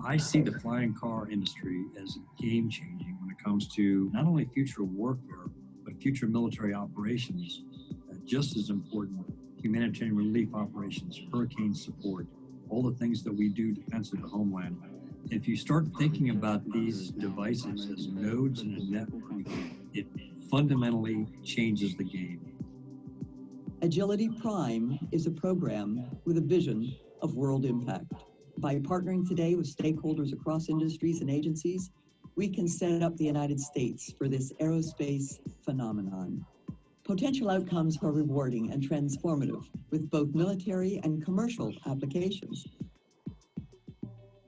I see the flying car industry as game changing when it comes to not only future warfare, but future military operations, just as important, humanitarian relief operations, hurricane support, all the things that we do defensive to homeland. If you start thinking about these devices as nodes in a network, it fundamentally changes the game. Agility Prime is a program with a vision of world impact. By partnering today with stakeholders across industries and agencies, we can set up the United States for this aerospace phenomenon. Potential outcomes are rewarding and transformative with both military and commercial applications.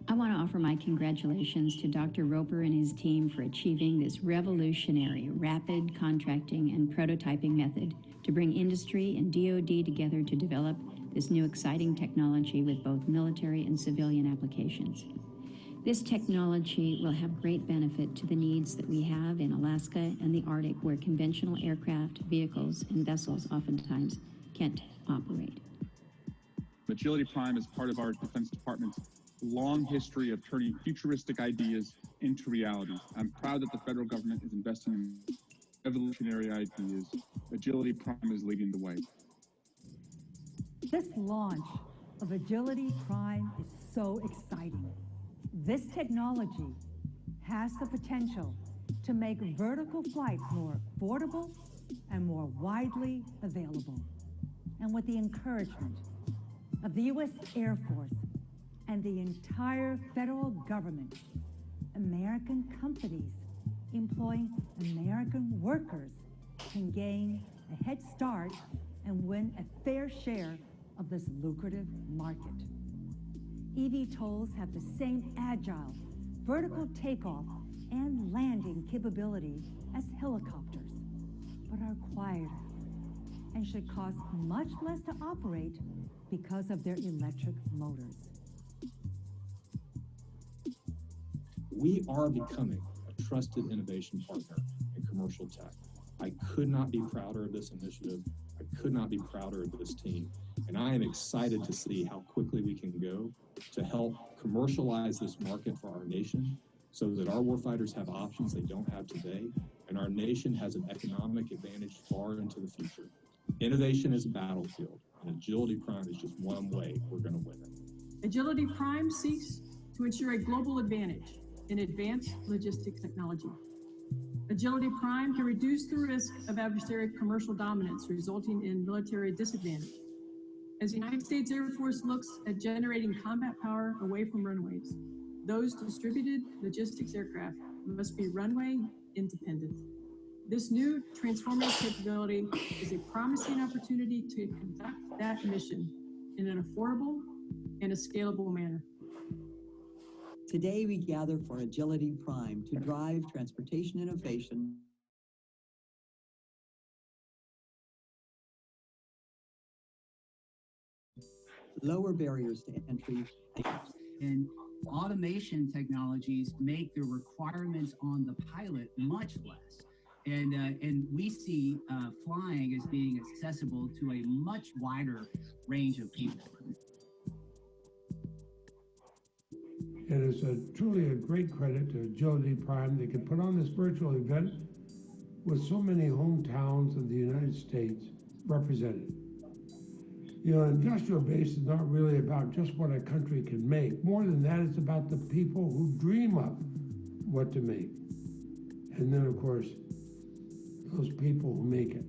I want to offer my congratulations to Dr. Roper and his team for achieving this revolutionary rapid contracting and prototyping method to bring industry and DoD together to develop this new exciting technology with both military and civilian applications. This technology will have great benefit to the needs that we have in Alaska and the Arctic, where conventional aircraft, vehicles, and vessels oftentimes can't operate. Agility Prime is part of our Defense Department's long history of turning futuristic ideas into reality. I'm proud that the federal government is investing in revolutionary ideas. Agility Prime is leading the way. This launch of Agility Prime is so exciting. This technology has the potential to make vertical flight more affordable and more widely available. And with the encouragement of the U.S. Air Force and the entire federal government, American companies employing American workers can gain a head start and win a fair share of this lucrative market. eVTOLs have the same agile, vertical takeoff and landing capability as helicopters, but are quieter and should cost much less to operate because of their electric motors. We are becoming a trusted innovation partner in commercial tech. I could not be prouder of this initiative. I could not be prouder of this team. And I am excited to see how quickly we can go to help commercialize this market for our nation so that our warfighters have options they don't have today, and our nation has an economic advantage far into the future. Innovation is a battlefield, and Agility Prime is just one way we're going to win it. Agility Prime seeks to ensure a global advantage in advanced logistics technology. Agility Prime can reduce the risk of adversary commercial dominance, resulting in military disadvantage. As the United States Air Force looks at generating combat power away from runways, those distributed logistics aircraft must be runway independent. This new transformative capability is a promising opportunity to conduct that mission in an affordable and a scalable manner. Today we gather for Agility Prime to drive transportation innovation, lower barriers to entry, and automation technologies make the requirements on the pilot much less. And we see flying as being accessible to a much wider range of people. It is truly a great credit to Agility Prime. They can put on this virtual event with so many hometowns of the United States represented. You know, industrial base is not really about just what a country can make. More than that, it's about the people who dream up what to make. And then, of course, those people who make it.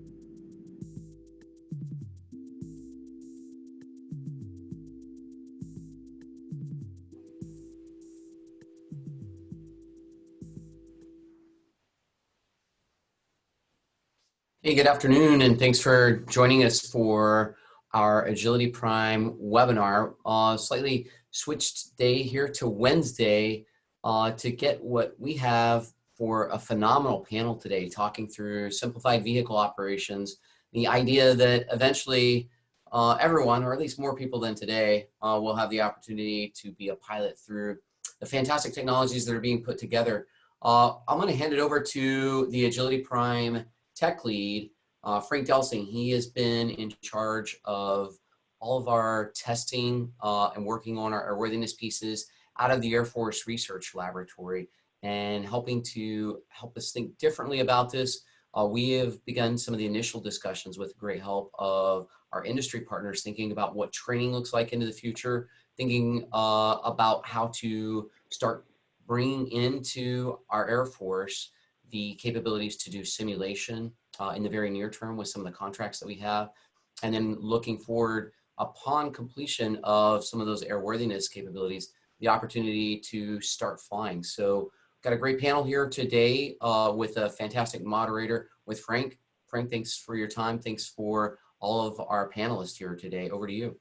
Hey, good afternoon, and thanks for joining us for our Agility Prime webinar. Slightly switched day here to Wednesday to get what we have for a phenomenal panel today, talking through simplified vehicle operations, the idea that eventually everyone, or at least more people than today, will have the opportunity to be a pilot through the fantastic technologies that are being put together. I'm going to hand it over to the Agility Prime tech lead, Frank Delsing, he has been in charge of all of our testing and working on our airworthiness pieces out of the Air Force Research Laboratory and helping us think differently about this. We have begun some of the initial discussions with great help of our industry partners, thinking about what training looks like into the future, thinking about how to start bringing into our Air Force the capabilities to do simulation in the very near term with some of the contracts that we have, and then looking forward upon completion of some of those airworthiness capabilities, the opportunity to start flying. So got a great panel here today with a fantastic moderator with Frank. Frank, thanks for your time. Thanks for all of our panelists here today. Over to you.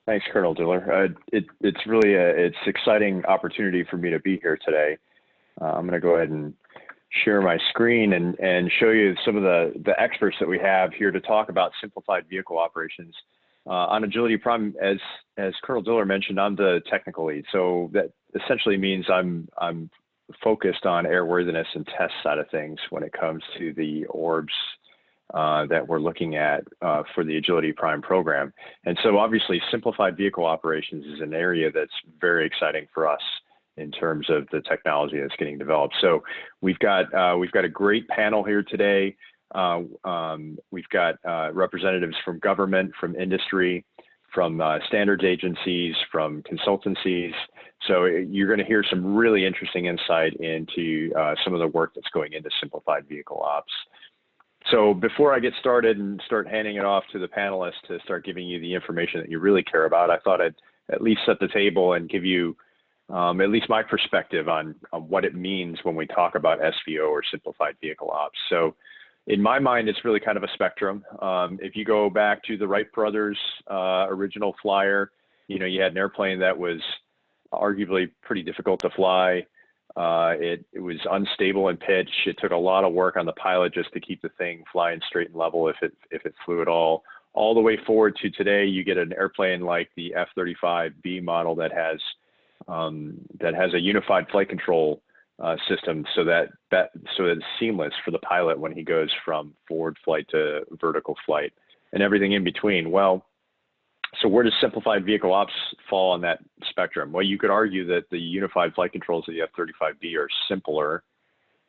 Thanks, Colonel Diller. It's really it's exciting opportunity for me to be here today. I'm going to go ahead and share my screen and show you some of the experts that we have here to talk about simplified vehicle operations. On Agility Prime, as Colonel Diller mentioned, I'm the technical lead. So that essentially means I'm focused on airworthiness and test side of things when it comes to the orbs that we're looking at for the Agility Prime program. And so obviously simplified vehicle operations is an area that's very exciting for us in terms of the technology that's getting developed. So we've got a great panel here today. We've got representatives from government, from industry, from standards agencies, from consultancies. So you're going to hear some really interesting insight into some of the work that's going into simplified vehicle ops. So before I get started and start handing it off to the panelists to start giving you the information that you really care about, I thought I'd at least set the table and give you at least my perspective on what it means when we talk about SVO or simplified vehicle ops. So in my mind, it's really kind of a spectrum. If you go back to the Wright brothers' original flyer, you had an airplane that was arguably pretty difficult to fly. It was unstable in pitch. It took a lot of work on the pilot just to keep the thing flying straight and level if it flew at all. All the way forward to today, you get an airplane like the F-35B model that has a unified flight control system, so that it's seamless for the pilot when he goes from forward flight to vertical flight and everything in between. Well, so where does simplified vehicle ops fall on that spectrum? Well, you could argue that the unified flight controls of the F-35B are simpler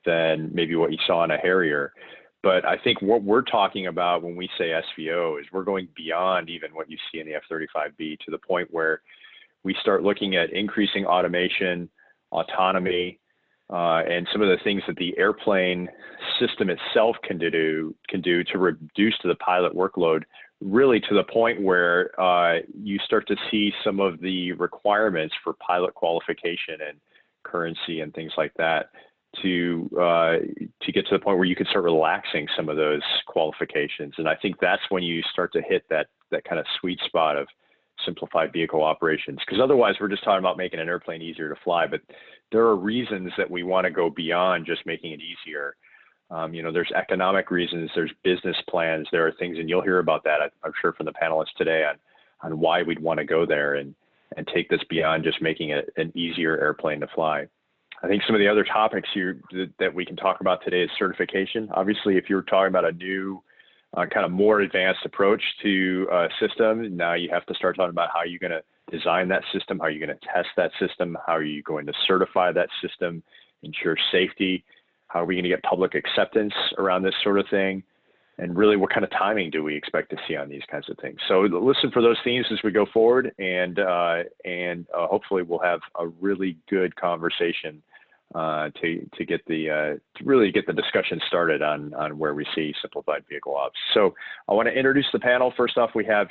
than maybe what you saw in a Harrier. But I think what we're talking about when we say SVO is we're going beyond even what you see in the F-35B to the point where we start looking at increasing automation, autonomy, and some of the things that the airplane system itself can do to reduce to the pilot workload, really to the point where you start to see some of the requirements for pilot qualification and currency and things like that to get to the point where you can start relaxing some of those qualifications. And I think that's when you start to hit that kind of sweet spot of simplified vehicle operations, because otherwise we're just talking about making an airplane easier to fly. But there are reasons that we want to go beyond just making it easier. There's economic reasons, there's business plans, there are things, and you'll hear about that, I'm sure, from the panelists today on why we'd want to go there and take this beyond just making it an easier airplane to fly. I think some of the other topics here that we can talk about today is certification. Obviously, if you're talking about a new kind of more advanced approach to a system, now you have to start talking about how you're going to design that system, how you're going to test that system, how are you going to certify that system, ensure safety, how are we going to get public acceptance around this sort of thing, and really what kind of timing do we expect to see on these kinds of things. So listen for those themes as we go forward, and hopefully we'll have a really good conversation to really get the discussion started on where we see simplified vehicle ops. So I want to introduce the panel. First off, we have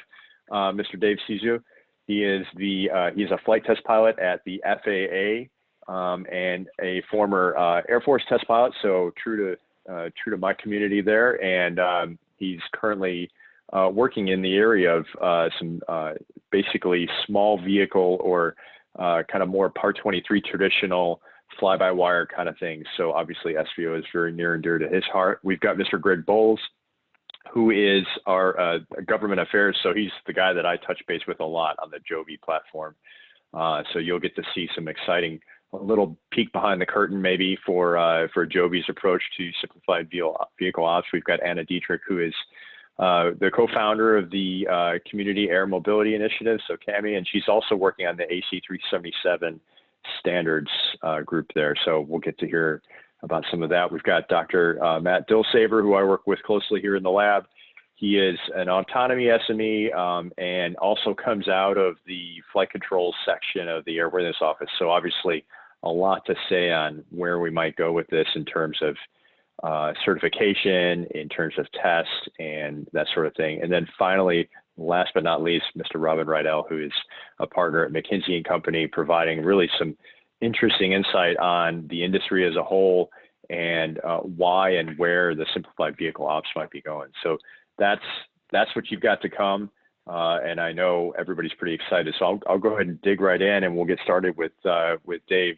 Mr. Dave Cizu. He's a flight test pilot at the FAA and a former Air Force test pilot. So true to my community there, and he's currently working in the area of some basically small vehicle or kind of more Part 23 traditional fly-by-wire kind of things. So obviously SVO is very near and dear to his heart. We've got Mr. Greg Bowles, who is our government affairs. So he's the guy that I touch base with a lot on the Joby platform. So you'll get to see some exciting little peek behind the curtain maybe for Joby's approach to simplified vehicle ops. We've got Anna Dietrich, who is the co-founder of the Community Air Mobility Initiative, so CAMI, and she's also working on the AC377 standards group there. So we'll get to hear about some of that. We've got Dr. Matt Dilsaver, who I work with closely here in the lab. He is an autonomy SME and also comes out of the flight controls section of the Airworthiness Office. So obviously a lot to say on where we might go with this in terms of certification, in terms of tests and that sort of thing. And then finally, last but not least, Mr. Robin Rydell, who is a partner at McKinsey & Company, providing really some interesting insight on the industry as a whole and why and where the simplified vehicle ops might be going. So that's what you've got to come. And I know everybody's pretty excited. So I'll go ahead and dig right in, and we'll get started with Dave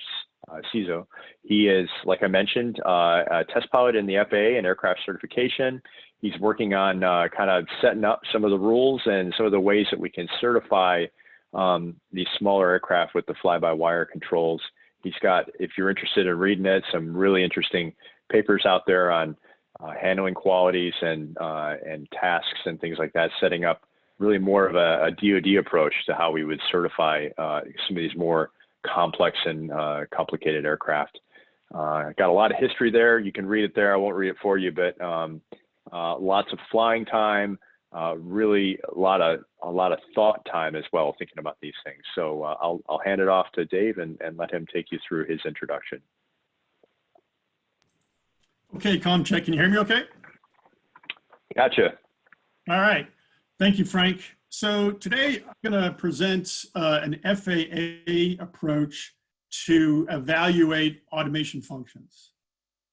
Cizo. He is, like I mentioned, a test pilot in the FAA and aircraft certification. He's working on kind of setting up some of the rules and some of the ways that we can certify these smaller aircraft with the fly-by-wire controls. He's got, if you're interested in reading it, some really interesting papers out there on handling qualities and tasks and things like that, setting up really more of a DoD approach to how we would certify some of these more complex and complicated aircraft. Got a lot of history there. You can read it there. I won't read it for you, but lots of flying time, really a lot of thought time as well, thinking about these things. So I'll hand it off to Dave and let him take you through his introduction. Okay, check. Can you hear me okay? Gotcha. All right. Thank you, Frank. So today I'm going to present an FAA approach to evaluate automation functions.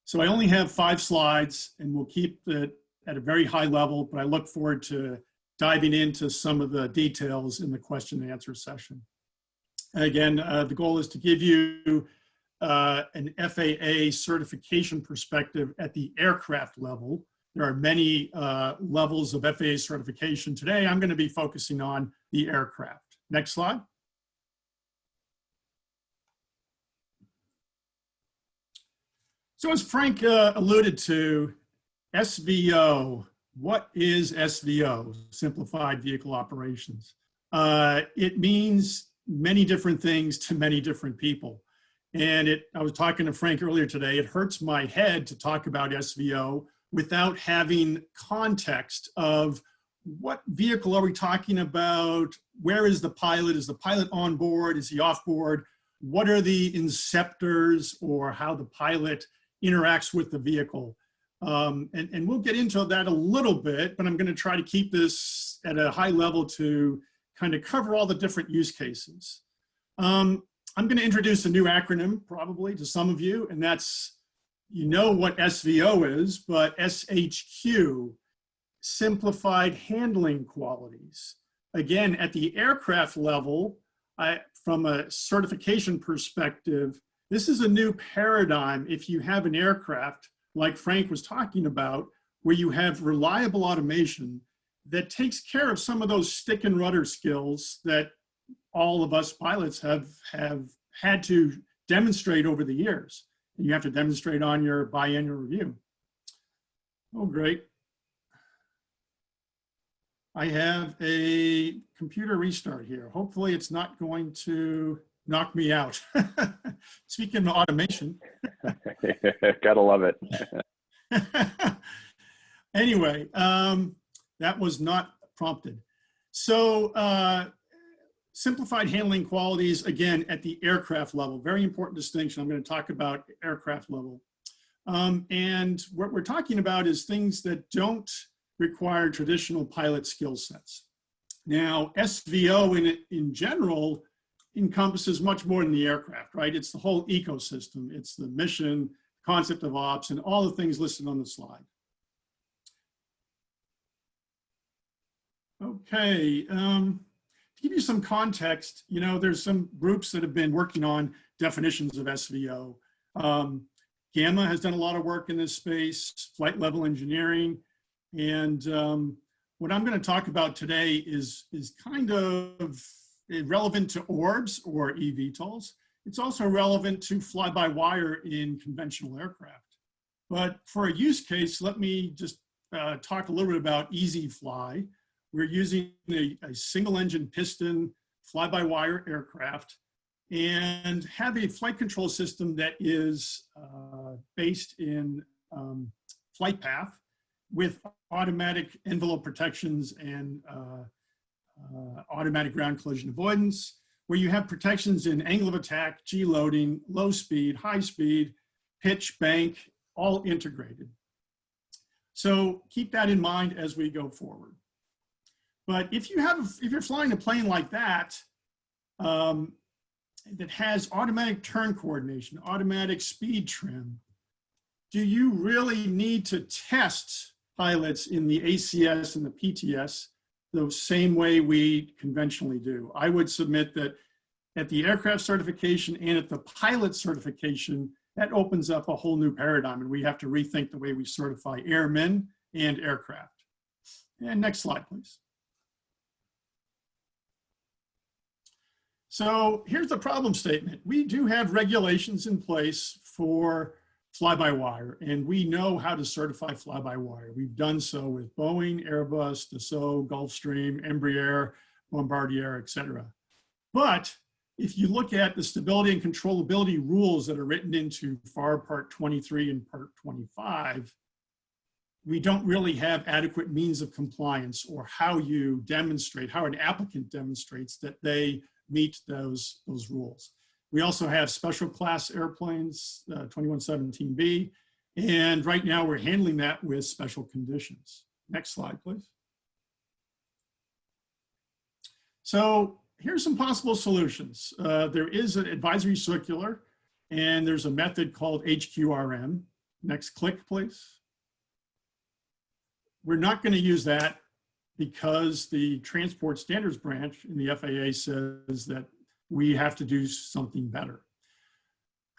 So I only have 5 slides, and we'll keep it at a very high level, but I look forward to diving into some of the details in the question and answer session. Again, the goal is to give you an FAA certification perspective at the aircraft level. There are many levels of FAA certification. Today, I'm going to be focusing on the aircraft. Next slide. So as Frank alluded to, SVO, what is SVO, Simplified Vehicle Operations? It means many different things to many different people. And I was talking to Frank earlier today, it hurts my head to talk about SVO without having context of what vehicle are we talking about? Where is the pilot? Is the pilot on board? Is he off board? What are the inceptors, or how the pilot interacts with the vehicle? And we'll get into that a little bit, but I'm going to try to keep this at a high level to kind of cover all the different use cases. I'm going to introduce a new acronym probably to some of you, and that's, you know what SVO is, but SHQ, Simplified Handling Qualities. Again, at the aircraft level, from a certification perspective, this is a new paradigm if you have an aircraft, like Frank was talking about, where you have reliable automation that takes care of some of those stick and rudder skills that all of us pilots have had to demonstrate over the years. And you have to demonstrate on your biannual review. Oh, great. I have a computer restart here. Hopefully it's not going to knock me out. Speaking of automation. Gotta love it. Anyway, that was not prompted. So simplified handling qualities, again, at the aircraft level, very important distinction. I'm going to talk about aircraft level. And what we're talking about is things that don't require traditional pilot skill sets. Now, SVO in general encompasses much more than the aircraft, right? It's the whole ecosystem. It's the mission, concept of ops, and all the things listed on the slide. Okay, to give you some context, you know, there's some groups that have been working on definitions of SVO. Gamma has done a lot of work in this space, flight level engineering, and what I'm going to talk about today is kind of relevant to ORBs or eVTOLs. It's also relevant to fly-by-wire in conventional aircraft. But for a use case, let me just talk a little bit about Easy Fly. We're using a single engine piston fly-by-wire aircraft and have a flight control system that is based in flight path with automatic envelope protections and automatic ground collision avoidance, where you have protections in angle of attack, G-loading, low speed, high speed, pitch, bank, all integrated. So keep that in mind as we go forward. But if you're flying a plane like that, that has automatic turn coordination, automatic speed trim, do you really need to test pilots in the ACS and the PTS the same way we conventionally do? I would submit that at the aircraft certification and at the pilot certification, that opens up a whole new paradigm, and we have to rethink the way we certify airmen and aircraft. And next slide, please. So here's the problem statement. We do have regulations in place for fly-by-wire, and we know how to certify fly-by-wire. We've done so with Boeing, Airbus, Dassault, Gulfstream, Embraer, Bombardier, et cetera. But if you look at the stability and controllability rules that are written into FAR Part 23 and Part 25, we don't really have adequate means of compliance or how you demonstrate, how an applicant demonstrates that they meet those rules. We also have special class airplanes, 2117B, and right now we're handling that with special conditions. Next slide, please. So here's some possible solutions. There is an advisory circular, and there's a method called HQRM. Next click, please. We're not going to use that because the Transport Standards Branch in the FAA says that we have to do something better.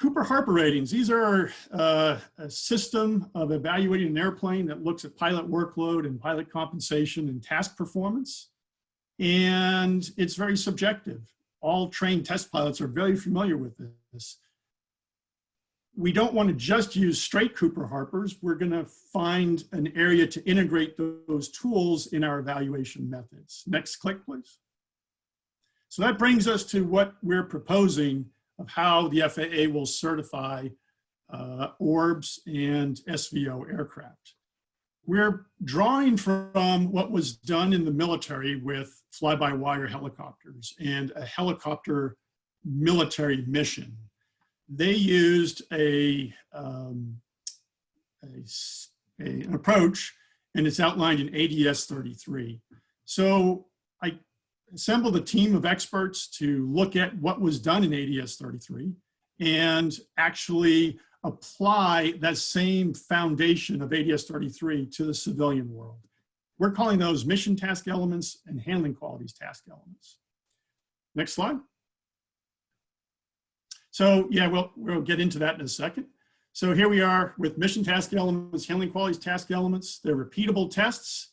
Cooper-Harper ratings. These are a system of evaluating an airplane that looks at pilot workload and pilot compensation and task performance. And it's very subjective. All trained test pilots are very familiar with this. We don't want to just use straight Cooper-Harpers. We're going to find an area to integrate those tools in our evaluation methods. Next click, please. So that brings us to what we're proposing of how the FAA will certify ORBs and SVO aircraft. We're drawing from what was done in the military with fly-by-wire helicopters and a helicopter military mission. They used an approach, and it's outlined in ADS 33. So I assembled a team of experts to look at what was done in ADS 33 and actually apply that same foundation of ADS 33 to the civilian world. We're calling those mission task elements and handling qualities task elements. Next slide. So yeah, we'll get into that in a second. So here we are with mission task elements, handling qualities task elements. They're repeatable tests.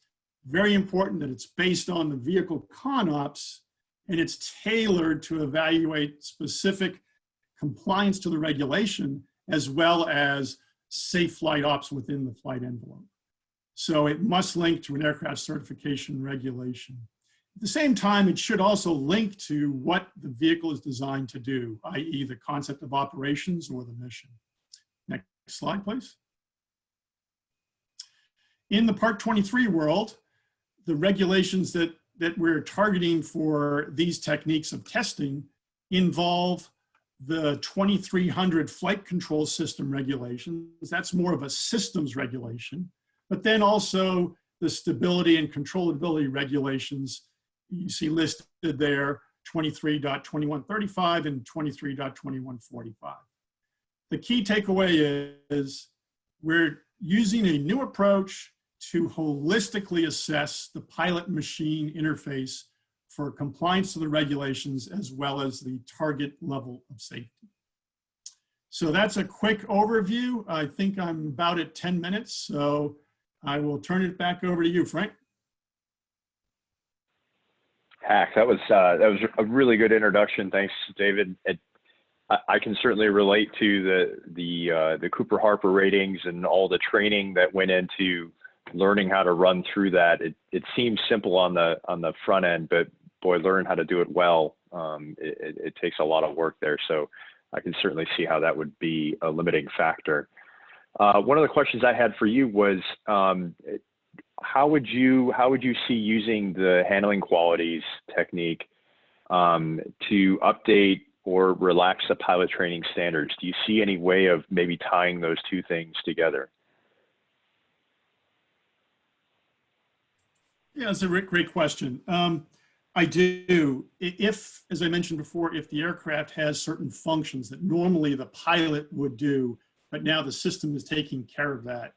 Very important that it's based on the vehicle ConOps, and it's tailored to evaluate specific compliance to the regulation as well as safe flight ops within the flight envelope. So it must link to an aircraft certification regulation. At the same time, it should also link to what the vehicle is designed to do, i.e. the concept of operations or the mission. Next slide, please. In the Part 23 world, the regulations that we're targeting for these techniques of testing involve the 2300 flight control system regulations. That's more of a systems regulation, but then also the stability and controllability regulations you see listed there, 23.2135 and 23.2145. The key takeaway is we're using a new approach to holistically assess the pilot-machine interface for compliance to the regulations as well as the target level of safety. So that's a quick overview. I think I'm about at 10 minutes, so I will turn it back over to you, Frank. Hack, that was a really good introduction. Thanks, David. I can certainly relate to the Cooper Harper ratings and all the training that went into learning how to run through that. It seems simple on the front end, but boy, learn how to do it well. It takes a lot of work there. So I can certainly see how that would be a limiting factor. One of the questions I had for you was, how would you see using the handling qualities technique to update or relax the pilot training standards? Do you see any way of maybe tying those two things together? Yeah, that's a great question. I do. If, as I mentioned before, if the aircraft has certain functions that normally the pilot would do, but now the system is taking care of that,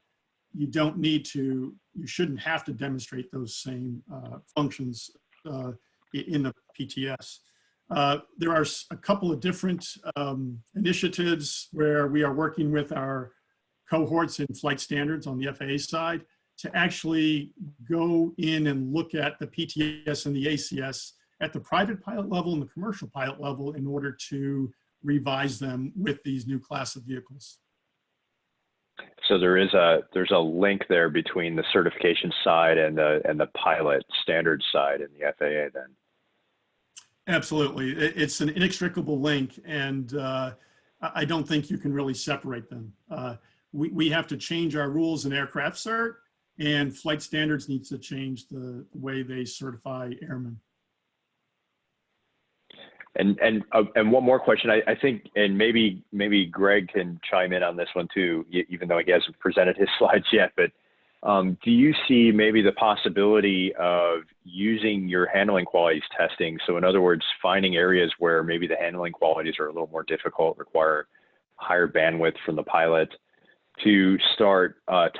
you don't need to, you shouldn't have to demonstrate those same functions in the PTS. There are a couple of different initiatives where we are working with our cohorts in flight standards on the FAA side to actually go in and look at the PTS and the ACS at the private pilot level and the commercial pilot level in order to revise them with these new class of vehicles. So there's a link there between the certification side and the pilot standards side in the FAA then. Absolutely. It's an inextricable link, and I don't think you can really separate them. We have to change our rules in aircraft cert, and flight standards needs to change the way they certify airmen. And one more question, I think, and maybe Greg can chime in on this one too, even though he hasn't presented his slides yet, but do you see maybe the possibility of using your handling qualities testing? So in other words, finding areas where maybe the handling qualities are a little more difficult, require higher bandwidth from the pilot, to start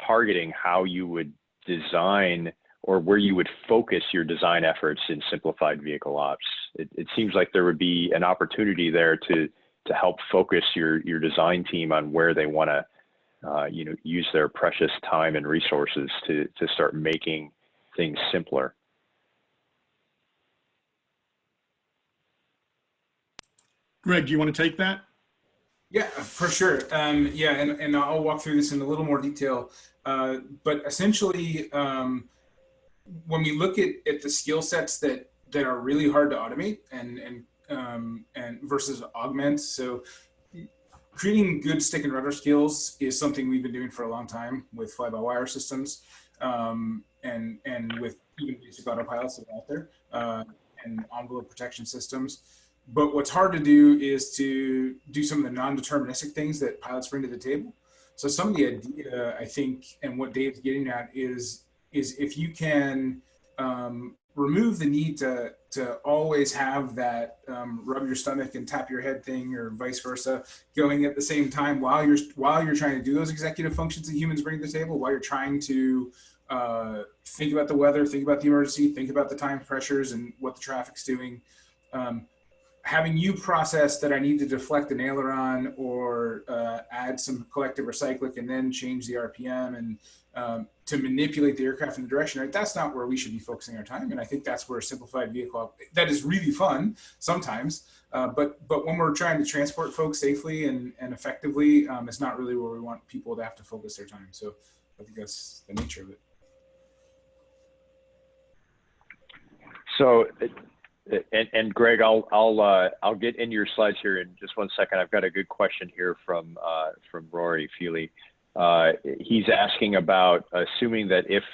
targeting how you would design or where you would focus your design efforts in simplified vehicle ops. It seems like there would be an opportunity there to help focus your design team on where they want to use their precious time and resources to start making things simpler. Greg, do you want to take that? Yeah, for sure. Yeah, and I'll walk through this in a little more detail. But essentially, when we look at the skill sets that are really hard to automate and versus augment, so creating good stick and rudder skills is something we've been doing for a long time with fly-by-wire systems and with even basic autopilots that are out there and envelope protection systems. But what's hard to do is to do some of the non-deterministic things that pilots bring to the table. So some of the idea, I think, and what Dave's getting at is if you can remove the need to always have that rub your stomach and tap your head thing, or vice versa, going at the same time while you're trying to do those executive functions that humans bring to the table, while you're trying to think about the weather, think about the emergency, think about the time pressures and what the traffic's doing. Having you process that I need to deflect an aileron or add some collective or cyclic and then change the RPM and to manipulate the aircraft in the direction, right? That's not where we should be focusing our time. And I think that's where simplified vehicle, that is really fun sometimes, but when we're trying to transport folks safely and effectively, it's not really where we want people to have to focus their time. So I think that's the nature of it. So, and Greg, I'll get into your slides here in just one second. I've got a good question here from Rory Feely. He's asking about assuming that if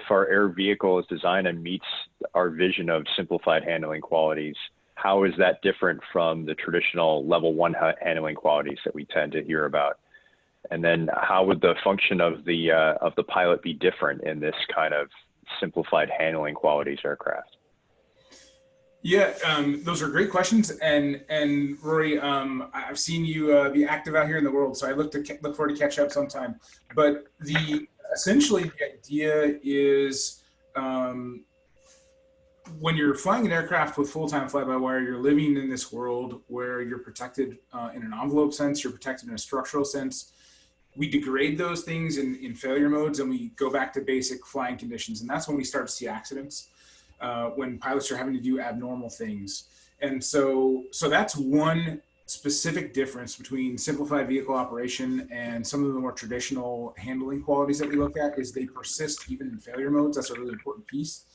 our air vehicle is designed and meets our vision of simplified handling qualities, how is that different from the traditional level 1 handling qualities that we tend to hear about? And then how would the function of the pilot be different in this kind of simplified handling qualities aircraft? Yeah, those are great questions, and Rory, I've seen you be active out here in the world, so I look forward to catch up sometime. But essentially the idea is when you're flying an aircraft with full-time fly-by-wire, you're living in this world where you're protected in an envelope sense, you're protected in a structural sense. We degrade those things in failure modes, and we go back to basic flying conditions, and that's when we start to see accidents. When pilots are having to do abnormal things. And so that's one specific difference between simplified vehicle operation and some of the more traditional handling qualities that we look at is they persist even in failure modes. That's a really important piece,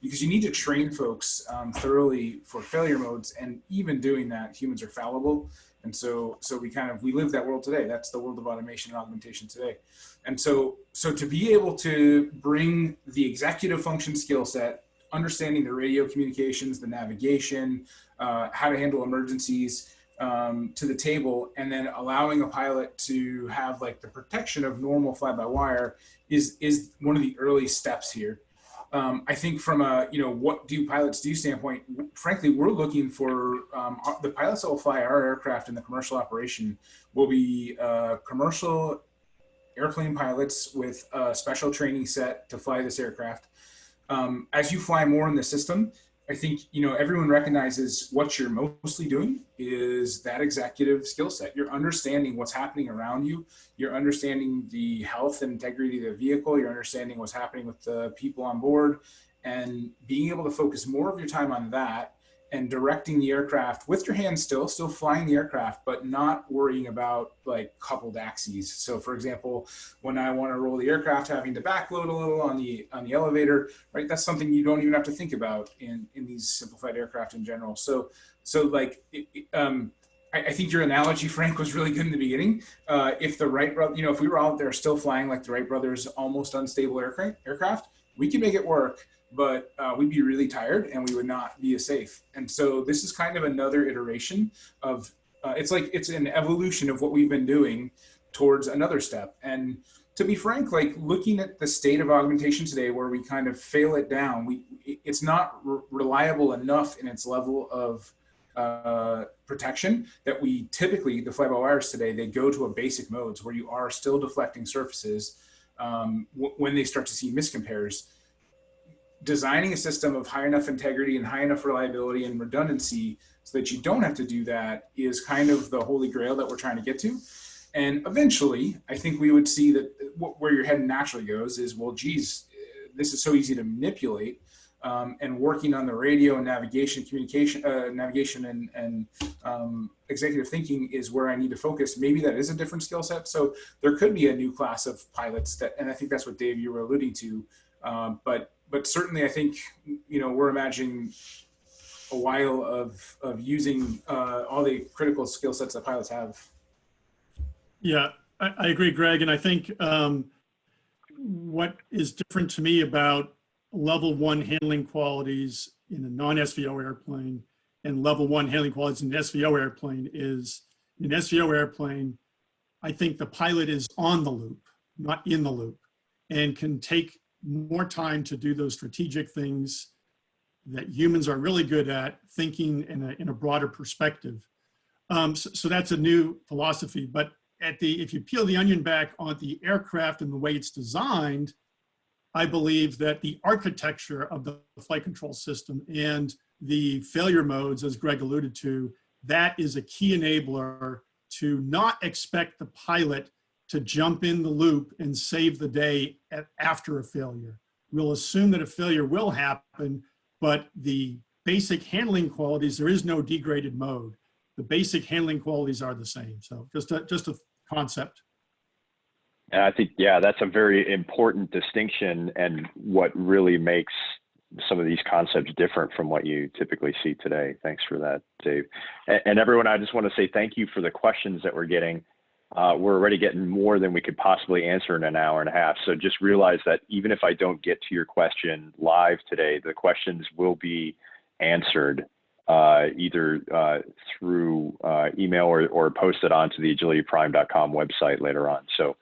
because you need to train folks thoroughly for failure modes, and even doing that, humans are fallible. And so we live that world today. That's the world of automation and augmentation today. And so to be able to bring the executive function skill set, understanding the radio communications, the navigation, how to handle emergencies to the table, and then allowing a pilot to have like the protection of normal fly-by-wire is one of the early steps here. I think from a, what do pilots do standpoint, frankly, we're looking for the pilots that will fly our aircraft in the commercial operation will be commercial airplane pilots with a special training set to fly this aircraft. As you fly more in the system, I think, everyone recognizes what you're mostly doing is that executive skill set. You're understanding what's happening around you. You're understanding the health and integrity of the vehicle. You're understanding what's happening with the people on board, and being able to focus more of your time on that and directing the aircraft with your hands still flying the aircraft, but not worrying about like coupled axes. So for example, when I want to roll the aircraft, having to backload a little on the elevator, right? That's something you don't even have to think about in these simplified aircraft in general. So like, I think your analogy, Frank, was really good in the beginning. If the Wright brothers, if we were out there still flying like the Wright brothers, almost unstable aircraft, we could make it work, but we'd be really tired and we would not be as safe. And so this is kind of another iteration of, it's an evolution of what we've been doing towards another step. And to be frank, like looking at the state of augmentation today, where we kind of fail it down, it's not reliable enough in its level of protection that we typically, the fly-by-wires today, they go to a basic modes where you are still deflecting surfaces when they start to see miscompares. Designing a system of high enough integrity and high enough reliability and redundancy so that you don't have to do that is kind of the holy grail that we're trying to get to. And eventually, I think we would see that where your head naturally goes is, well, geez, this is so easy to manipulate. And working on the radio and navigation, navigation and executive thinking is where I need to focus. Maybe that is a different skill set. So there could be a new class of pilots that, and I think that's what Dave, you were alluding to. But certainly I think, we're imagining a while of using all the critical skill sets that pilots have. Yeah, I agree, Greg. And I think what is different to me about level 1 handling qualities in a non-SVO airplane and level 1 handling qualities in an SVO airplane is, in an SVO airplane, I think the pilot is on the loop, not in the loop, and can take more time to do those strategic things that humans are really good at, thinking in a broader perspective. So that's a new philosophy. But if you peel the onion back on the aircraft and the way it's designed, I believe that the architecture of the flight control system and the failure modes, as Greg alluded to, that is a key enabler to not expect the pilot to jump in the loop and save the day after a failure. We'll assume that a failure will happen, but the basic handling qualities, there is no degraded mode. The basic handling qualities are the same. So just a concept. And I think, yeah, that's a very important distinction, and what really makes some of these concepts different from what you typically see today. Thanks for that, Dave. And everyone, I just want to say thank you for the questions that we're getting. We're already getting more than we could possibly answer in an hour and a half. So just realize that even if I don't get to your question live today, the questions will be answered either through email or posted onto the agilityprime.com website later on. So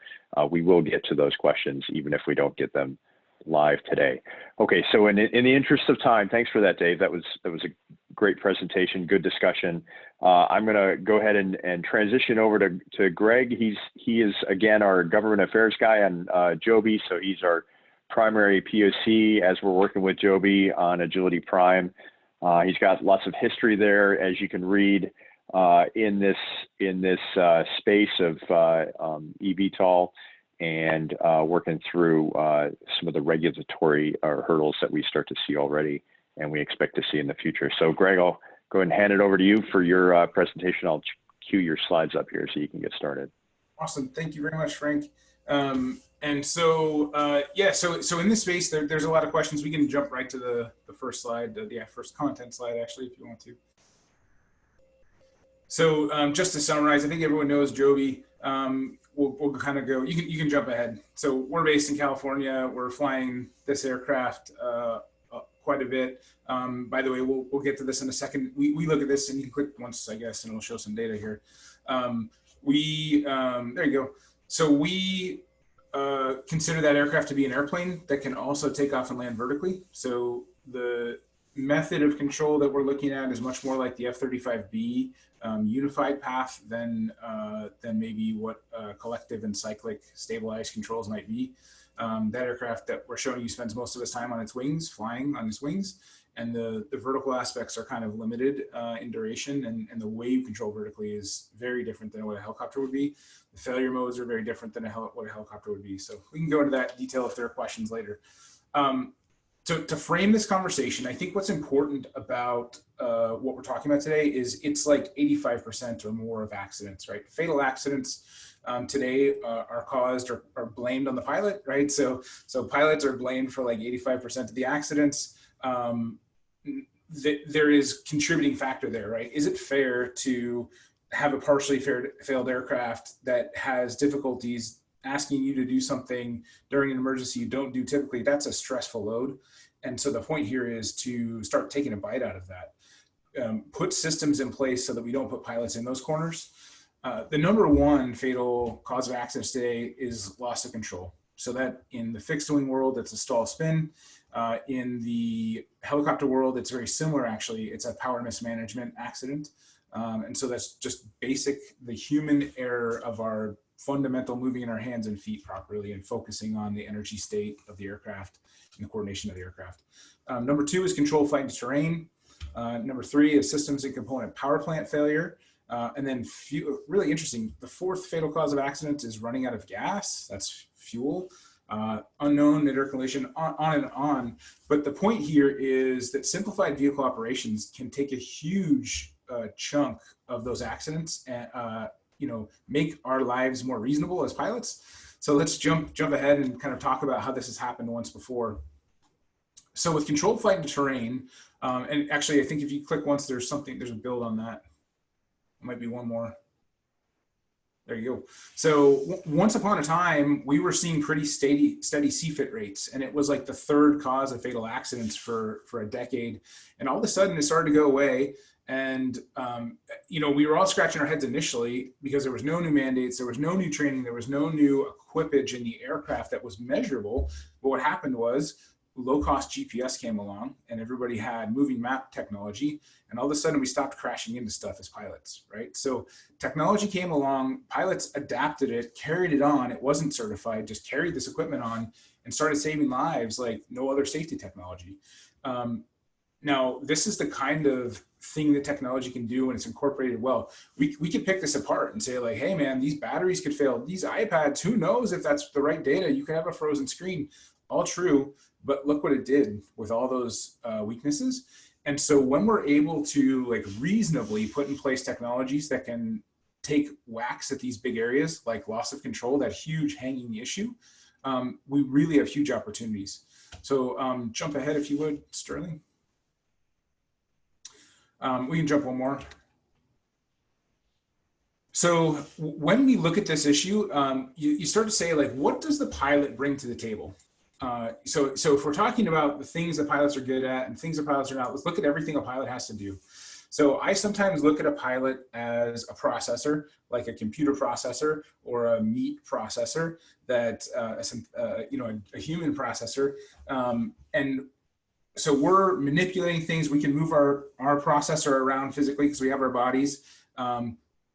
we will get to those questions even if we don't get them live today. Okay, so in the interest of time, thanks for that, Dave. That was a great presentation, good discussion. I'm going to go ahead and transition over to Greg. He is again our government affairs guy on Joby, so he's our primary POC as we're working with Joby on Agility Prime. He's got lots of history there, as you can read in this space of eVTOL, and working through some of the regulatory hurdles that we start to see already and we expect to see in the future. So Greg, I'll go ahead and hand it over to you for your presentation. I'll cue your slides up here so you can get started. Awesome. Thank you very much, Frank. And so, yeah, so in this space, there's a lot of questions. We can jump right to the first slide, the first content slide, actually, if you want to. So just to summarize, I think everyone knows Joby. We'll kind of go, you can jump ahead. So we're based in California. We're flying this aircraft quite a bit. By the way, we'll get to this in a second. We look at this, and you can click once, I guess, and it'll show some data here. There you go. So we consider that aircraft to be an airplane that can also take off and land vertically. So the method of control that we're looking at is much more like the F-35B unified path than maybe what collective and cyclic stabilized controls might be. That aircraft that we're showing you spends most of its time on its wings, flying on its wings, and the vertical aspects are kind of limited in duration, and the wave control vertically is very different than what a helicopter would be. The failure modes are very different than what a helicopter would be. So we can go into that detail if there are questions later. To frame this conversation, I think what's important about what we're talking about today is it's like 85% or more of accidents, right? Fatal accidents today are caused or are blamed on the pilot, right? So pilots are blamed for like 85% of the accidents. There is contributing factor there, right? Is it fair to have a partially failed aircraft that has difficulties asking you to do something during an emergency you don't do typically? That's a stressful load. And so the point here is to start taking a bite out of that. Put systems in place so that we don't put pilots in those corners. The number one fatal cause of accidents today is loss of control. So that in the fixed wing world, it's a stall spin. In the helicopter world, it's very similar, actually. It's a power mismanagement accident. And so that's just basic, the human error of our fundamental moving in our hands and feet properly and focusing on the energy state of the aircraft and the coordination of the aircraft. Number two is control flight into terrain. Number three is systems and component power plant failure. And then really interesting, the fourth fatal cause of accidents is running out of gas. That's fuel. Unknown mid-air collision, on and on. But the point here is that simplified vehicle operations can take a huge chunk of those accidents and make our lives more reasonable as pilots. So let's jump ahead and kind of talk about how this has happened once before. So with controlled flight into terrain, and actually I think if you click once, there's a build on that. It might be one more. There you go. So once upon a time, we were seeing pretty steady CFIT rates, and it was like the third cause of fatal accidents for a decade. And all of a sudden it started to go away. And, we were all scratching our heads initially because there was no new mandates, there was no new training, there was no new equipage in the aircraft that was measurable. But what happened was low-cost GPS came along and everybody had moving map technology. And all of a sudden we stopped crashing into stuff as pilots, right? So technology came along, pilots adapted it, carried it on. It wasn't certified, just carried this equipment on and started saving lives like no other safety technology. Now, this is the kind of thing that technology can do when it's incorporated well. We could pick this apart and say like, hey man, these batteries could fail. These iPads, who knows if that's the right data? You could have a frozen screen. All true, but look what it did with all those weaknesses. And so when we're able to like reasonably put in place technologies that can take whacks at these big areas like loss of control, that huge hanging issue, we really have huge opportunities. So jump ahead if you would, Sterling. We can jump one more. So when we look at this issue, you start to say like, what does the pilot bring to the table? So if we're talking about the things that pilots are good at and things that pilots are not, let's look at everything a pilot has to do. So I sometimes look at a pilot as a processor, like a computer processor or a meat processor, that a human processor, and so we're manipulating things. We can move our processor around physically because we have our bodies.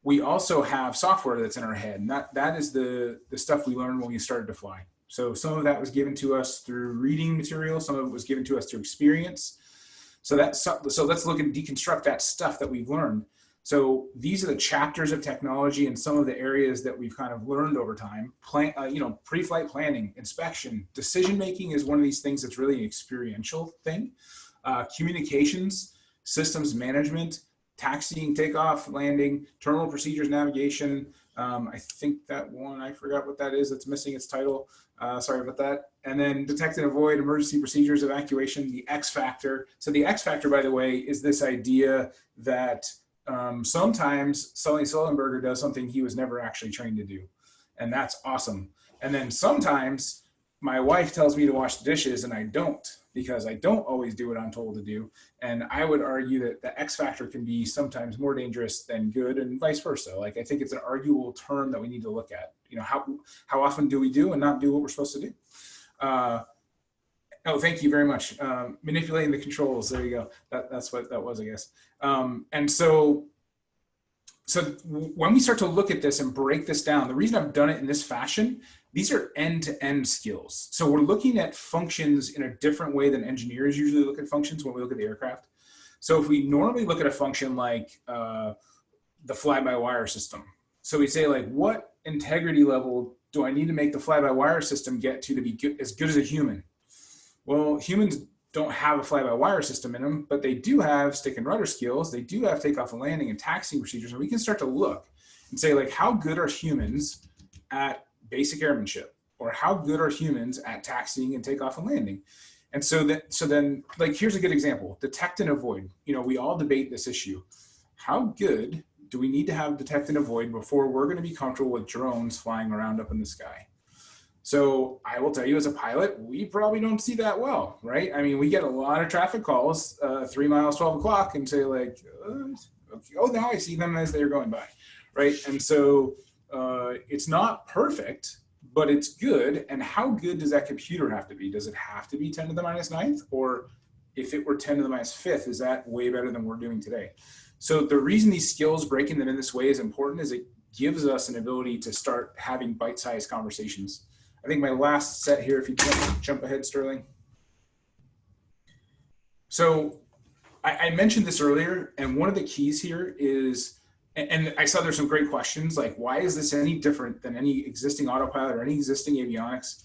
We also have software that's in our head, and that is the stuff we learned when we started to fly. So some of that was given to us through reading material. Some of it was given to us through experience. So let's look and deconstruct that stuff that we've learned. So these are the chapters of technology and some of the areas that we've kind of learned over time. Pre-flight planning, inspection, decision-making is one of these things that's really an experiential thing. Communications, systems management, taxiing, takeoff, landing, terminal procedures, navigation. I think that one, I forgot what that is. It's missing its title. Sorry about that. And then detect and avoid, emergency procedures, evacuation, the X factor. So the X factor, by the way, is this idea that sometimes Sully Sullenberger does something he was never actually trained to do. And that's awesome. And then sometimes my wife tells me to wash the dishes and I don't, because I don't always do what I'm told to do. And I would argue that the X factor can be sometimes more dangerous than good, and vice versa. Like, I think it's an arguable term that we need to look at. You know, how often do we do and not do what we're supposed to do? Oh, thank you very much. Manipulating the controls. There you go. That's what that was, I guess. And so when we start to look at this and break this down, the reason I've done it in this fashion, these are end-to-end skills. So we're looking at functions in a different way than engineers usually look at functions when we look at the aircraft. So if we normally look at a function like the fly-by-wire system, so we say, like, what integrity level do I need to make the fly-by-wire system get to be as good as a human? Well, humans don't have a fly-by-wire system in them, but they do have stick and rudder skills. They do have takeoff and landing and taxiing procedures. And we can start to look and say, like, how good are humans at basic airmanship? Or how good are humans at taxiing and takeoff and landing? And so then, like, here's a good example, detect and avoid. You know, we all debate this issue. How good do we need to have detect and avoid before we're going to be comfortable with drones flying around up in the sky? So I will tell you, as a pilot, we probably don't see that well, right? I mean, we get a lot of traffic calls, 3 miles, 12 o'clock, and say, like, okay, oh, now I see them as they're going by, right? And so it's not perfect, but it's good. And how good does that computer have to be? Does it have to be 10 to the minus 9th? Or if it were 10 to the minus 5th, is that way better than we're doing today? So the reason these skills, breaking them in this way, is important is it gives us an ability to start having bite-sized conversations. I think my last set here, if you jump ahead, Sterling. So I mentioned this earlier, and one of the keys here is, and I saw there's some great questions, like, why is this any different than any existing autopilot or any existing avionics?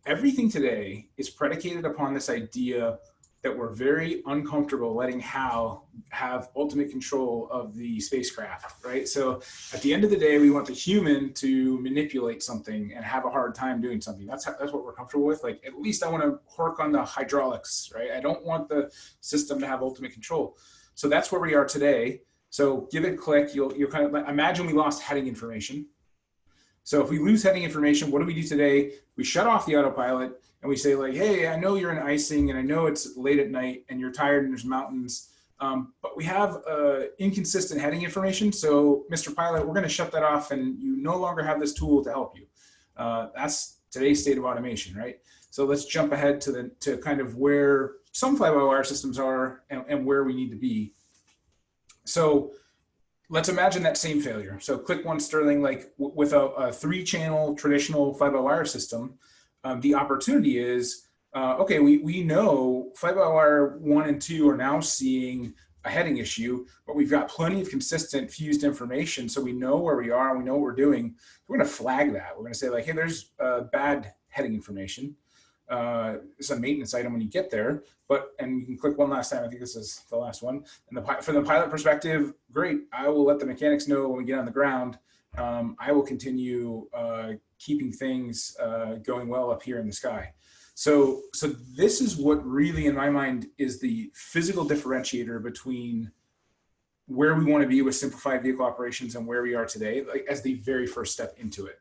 Everything today is predicated upon this idea that we're very uncomfortable letting HAL have ultimate control of the spacecraft, right? So at the end of the day, we want the human to manipulate something and have a hard time doing something. That's what we're comfortable with. Like, at least I want to work on the hydraulics, right? I don't want the system to have ultimate control. So that's where we are today. So give it a click. You'll kind of imagine we lost heading information. So if we lose heading information, what do we do today? We shut off the autopilot and we say, like, hey, I know you're in icing and I know it's late at night and you're tired and there's mountains, but we have inconsistent heading information. So Mr. Pilot, we're going to shut that off and you no longer have this tool to help you. That's today's state of automation, right? So let's jump ahead to kind of where some fly-by-wire systems are and where we need to be. So let's imagine that same failure. So click one, Sterling, like with a 3-channel traditional fly-by-wire system, the opportunity is, okay, we know fly-by-wire 1 and 2 are now seeing a heading issue, but we've got plenty of consistent fused information. So we know where we are and we know what we're doing. We're going to flag that. We're going to say, like, hey, there's bad heading information. It's a maintenance item when you get there, and you can click one last time. I think this is the last one. And from the pilot perspective, great. I will let the mechanics know when we get on the ground. I will continue keeping things going well up here in the sky. So this is what really, in my mind, is the physical differentiator between where we want to be with simplified vehicle operations and where we are today, like as the very first step into it.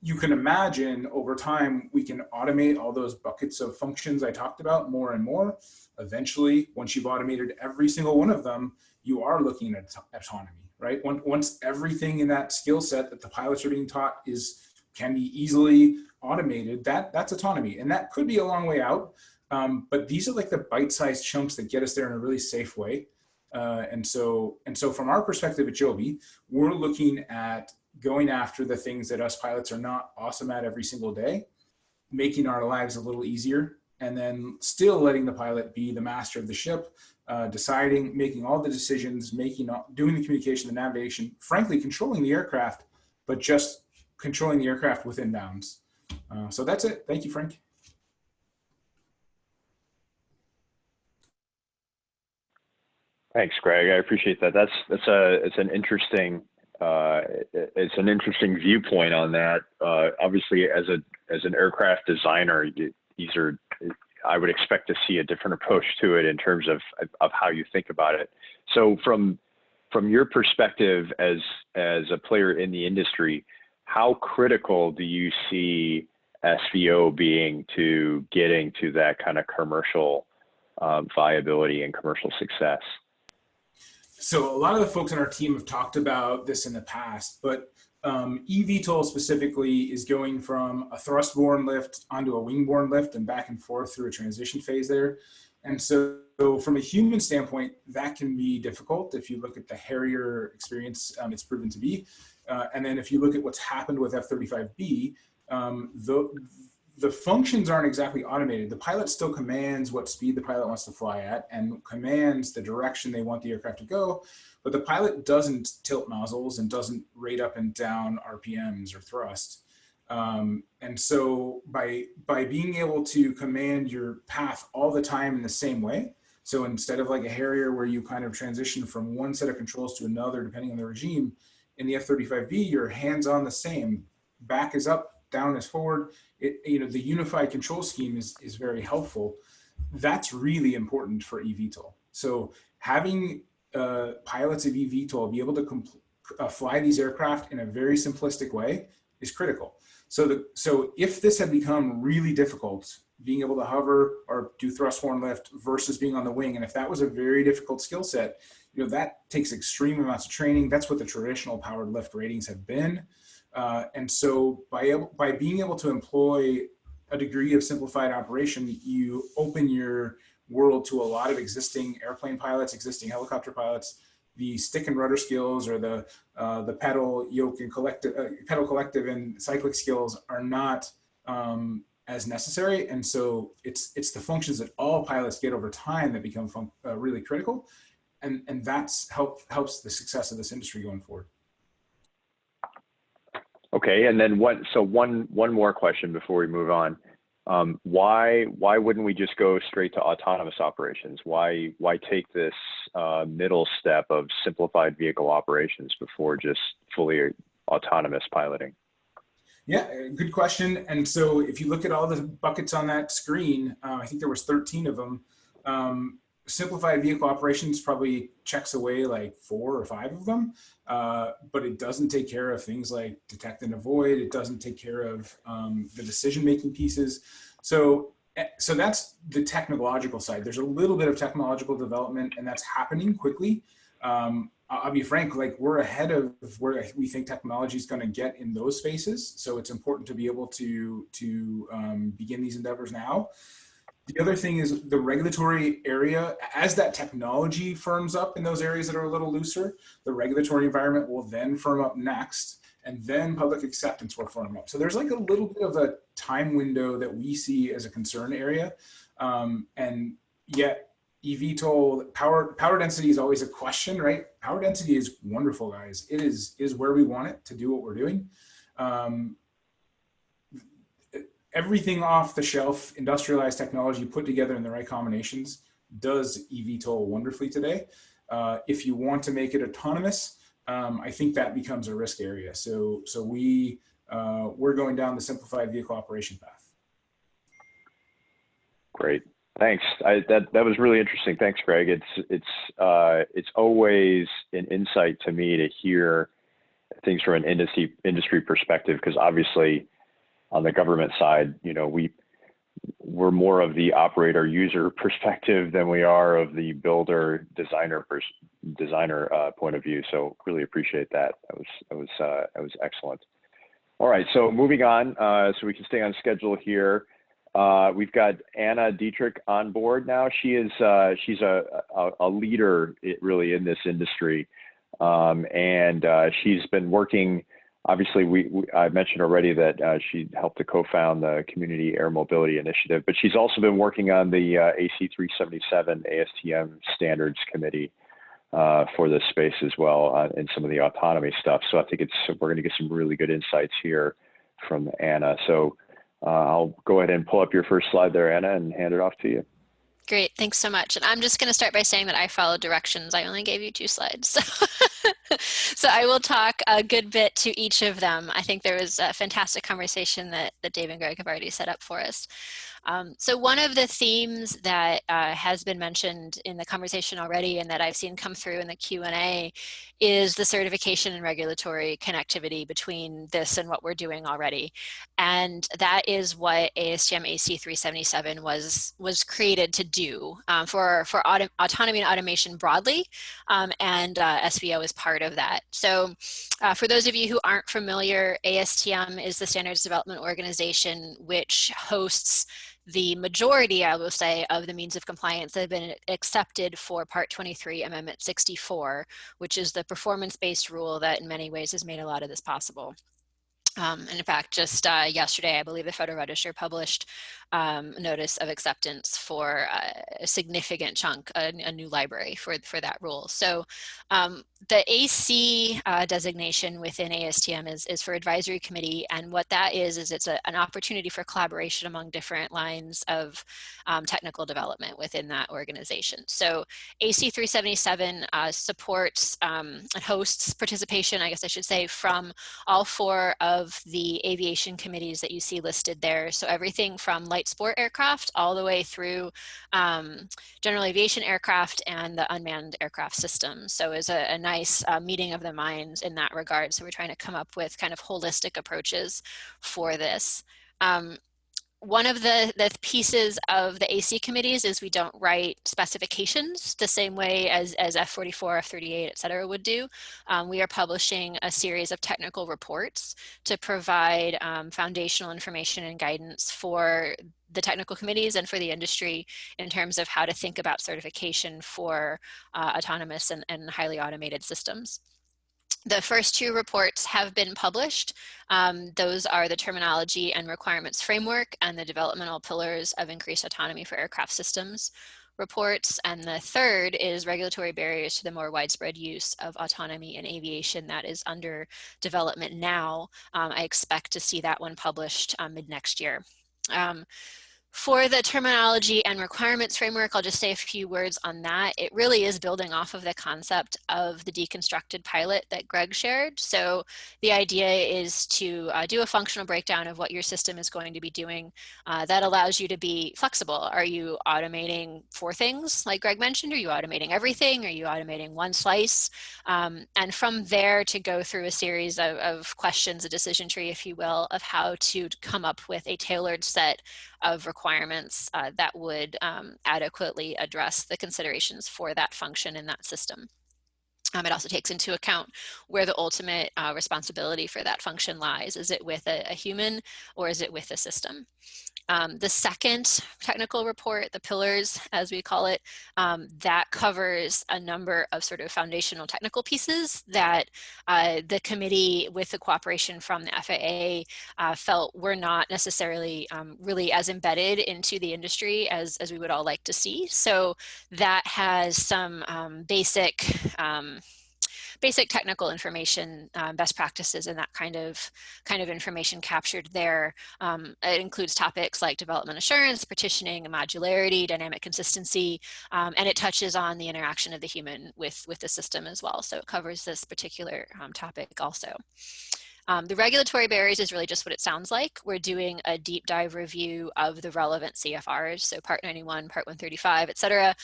You can imagine over time, we can automate all those buckets of functions I talked about more and more. Eventually, once you've automated every single one of them, you are looking at autonomy, right? Once everything in that skill set that the pilots are being taught can be easily automated, that's autonomy. And that could be a long way out, but these are like the bite-sized chunks that get us there in a really safe way. And so from our perspective at Joby, we're looking at going after the things that us pilots are not awesome at every single day, making our lives a little easier, and then still letting the pilot be the master of the ship, deciding, making all the decisions, doing the communication, the navigation, frankly, controlling the aircraft, but just controlling the aircraft within bounds. So that's it. Thank you, Frank. Thanks, Greg. I appreciate that. It's an interesting viewpoint on that. Obviously, as an aircraft designer, I would expect to see a different approach to it in terms of how you think about it. So from your perspective as a player in the industry, how critical do you see SVO being to getting to that kind of commercial viability and commercial success? So a lot of the folks on our team have talked about this in the past, but eVTOL specifically is going from a thrust-borne lift onto a wing-borne lift and back and forth through a transition phase there. And so from a human standpoint, that can be difficult. If you look at the Harrier experience, it's proven to be. And then if you look at what's happened with F-35B, the functions aren't exactly automated. The pilot still commands what speed the pilot wants to fly at and commands the direction they want the aircraft to go, but the pilot doesn't tilt nozzles and doesn't rate up and down RPMs or thrust. And so by being able to command your path all the time in the same way, so instead of like a Harrier where you kind of transition from one set of controls to another depending on the regime, in the F-35B, your hands on the same, back is up, down is forward. The unified control scheme is very helpful. That's really important for eVTOL. So having pilots of eVTOL be able to fly these aircraft in a very simplistic way is critical. So if this had become really difficult, being able to hover or do thrust-borne lift versus being on the wing, and if that was a very difficult skill set, that takes extreme amounts of training. That's what the traditional powered lift ratings have been. And so by being able to employ a degree of simplified operation, you open your world to a lot of existing airplane pilots, existing helicopter pilots. The stick and rudder skills or the pedal, yoke, and pedal collective and cyclic skills are not as necessary. And so it's the functions that all pilots get over time that become really critical. And that's helps the success of this industry going forward. Okay, and then one more question before we move on. Why wouldn't we just go straight to autonomous operations? Why take this middle step of simplified vehicle operations before just fully autonomous piloting? Yeah, good question. And so if you look at all the buckets on that screen, I think there was 13 of them. Simplified vehicle operations probably checks away like 4 or 5 of them, but it doesn't take care of things like detect and avoid. It doesn't take care of the decision-making pieces. So that's the technological side. There's a little bit of technological development, and that's happening quickly. I'll be frank, like we're ahead of where we think technology is going to get in those spaces. So it's important to be able to begin these endeavors now. The other thing is the regulatory area. As that technology firms up in those areas that are a little looser, the regulatory environment will then firm up next, and then public acceptance will firm up. So there's like a little bit of a time window that we see as a concern area. And yet eVTOL, power density is always a question, right? Power density is wonderful, guys. It is where we want it to do what we're doing. Everything off the shelf, industrialized technology put together in the right combinations does eVTOL wonderfully today. If you want to make it autonomous, I think that becomes a risk area. So we're going down the simplified vehicle operation path. Great, thanks. That was really interesting. Thanks, Greg. It's always an insight to me to hear things from an industry perspective, because obviously, on the government side, we're more of the operator user perspective than we are of the builder designer point of view. So really appreciate that. That was excellent. All right, so moving on, so we can stay on schedule here. We've got Anna Dietrich on board now. She's a leader really in this industry, and she's been working. Obviously, I mentioned already that she helped to co-found the Community Air Mobility Initiative, but she's also been working on the AC 377 ASTM Standards Committee for this space as well, and some of the autonomy stuff. So I think we're going to get some really good insights here from Anna. So I'll go ahead and pull up your first slide there, Anna, and hand it off to you. Great, thanks so much. And I'm just going to start by saying that I followed directions. I only gave you 2 slides. So I will talk a good bit to each of them. I think there was a fantastic conversation that Dave and Greg have already set up for us. So one of the themes that has been mentioned in the conversation already and that I've seen come through in the Q&A is the certification and regulatory connectivity between this and what we're doing already. And that is what ASTM AC 377 was created to do for autonomy and automation broadly, and SVO is part of that. So for those of you who aren't familiar, ASTM is the Standards Development Organization which hosts the majority, I will say, of the means of compliance that have been accepted for Part 23, Amendment 64, which is the performance-based rule that in many ways has made a lot of this possible. And in fact, just yesterday, I believe the Federal Register published notice of acceptance for a significant chunk, a new library for that rule. So the AC designation within ASTM is for advisory committee, and what that is it's an opportunity for collaboration among different lines of technical development within that organization. So AC 377 supports and hosts participation, I guess I should say, from all 4 of the aviation committees that you see listed there. So everything from light sport aircraft all the way through general aviation aircraft and the unmanned aircraft system. So it's a nice meeting of the minds in that regard. So we're trying to come up with kind of holistic approaches for this. One of the pieces of the AC committees is we don't write specifications the same way as F44, F38, et cetera would do. We are publishing a series of technical reports to provide foundational information and guidance for the technical committees and for the industry in terms of how to think about certification for autonomous and highly automated systems. The first 2 reports have been published. Those are the Terminology and Requirements Framework and the Developmental Pillars of Increased Autonomy for Aircraft Systems reports. And the third is Regulatory Barriers to the More Widespread Use of Autonomy in Aviation. That is under development now. I expect to see that one published mid-next year. For the Terminology and Requirements Framework, I'll just say a few words on that. It really is building off of the concept of the deconstructed pilot that Greg shared. So the idea is to do a functional breakdown of what your system is going to be doing. That allows you to be flexible. Are you automating 4 things, like Greg mentioned? Are you automating everything? Are you automating one slice? And from there to go through a series of questions, a decision tree, if you will, of how to come up with a tailored set of requirements that would adequately address the considerations for that function in that system. It also takes into account where the ultimate responsibility for that function lies. Is it with a human or is it with a system? The second technical report, the pillars, as we call it, that covers a number of sort of foundational technical pieces that the committee, with the cooperation from the FAA, felt were not necessarily really as embedded into the industry as we would all like to see. So that has some basic technical information, best practices, and that kind of information captured there. It includes topics like development assurance, partitioning, and modularity, dynamic consistency, and it touches on the interaction of the human with the system as well. So it covers this particular topic also. The regulatory barriers is really just what it sounds like. We're doing a deep dive review of the relevant CFRs, so Part 91, Part 135, et cetera,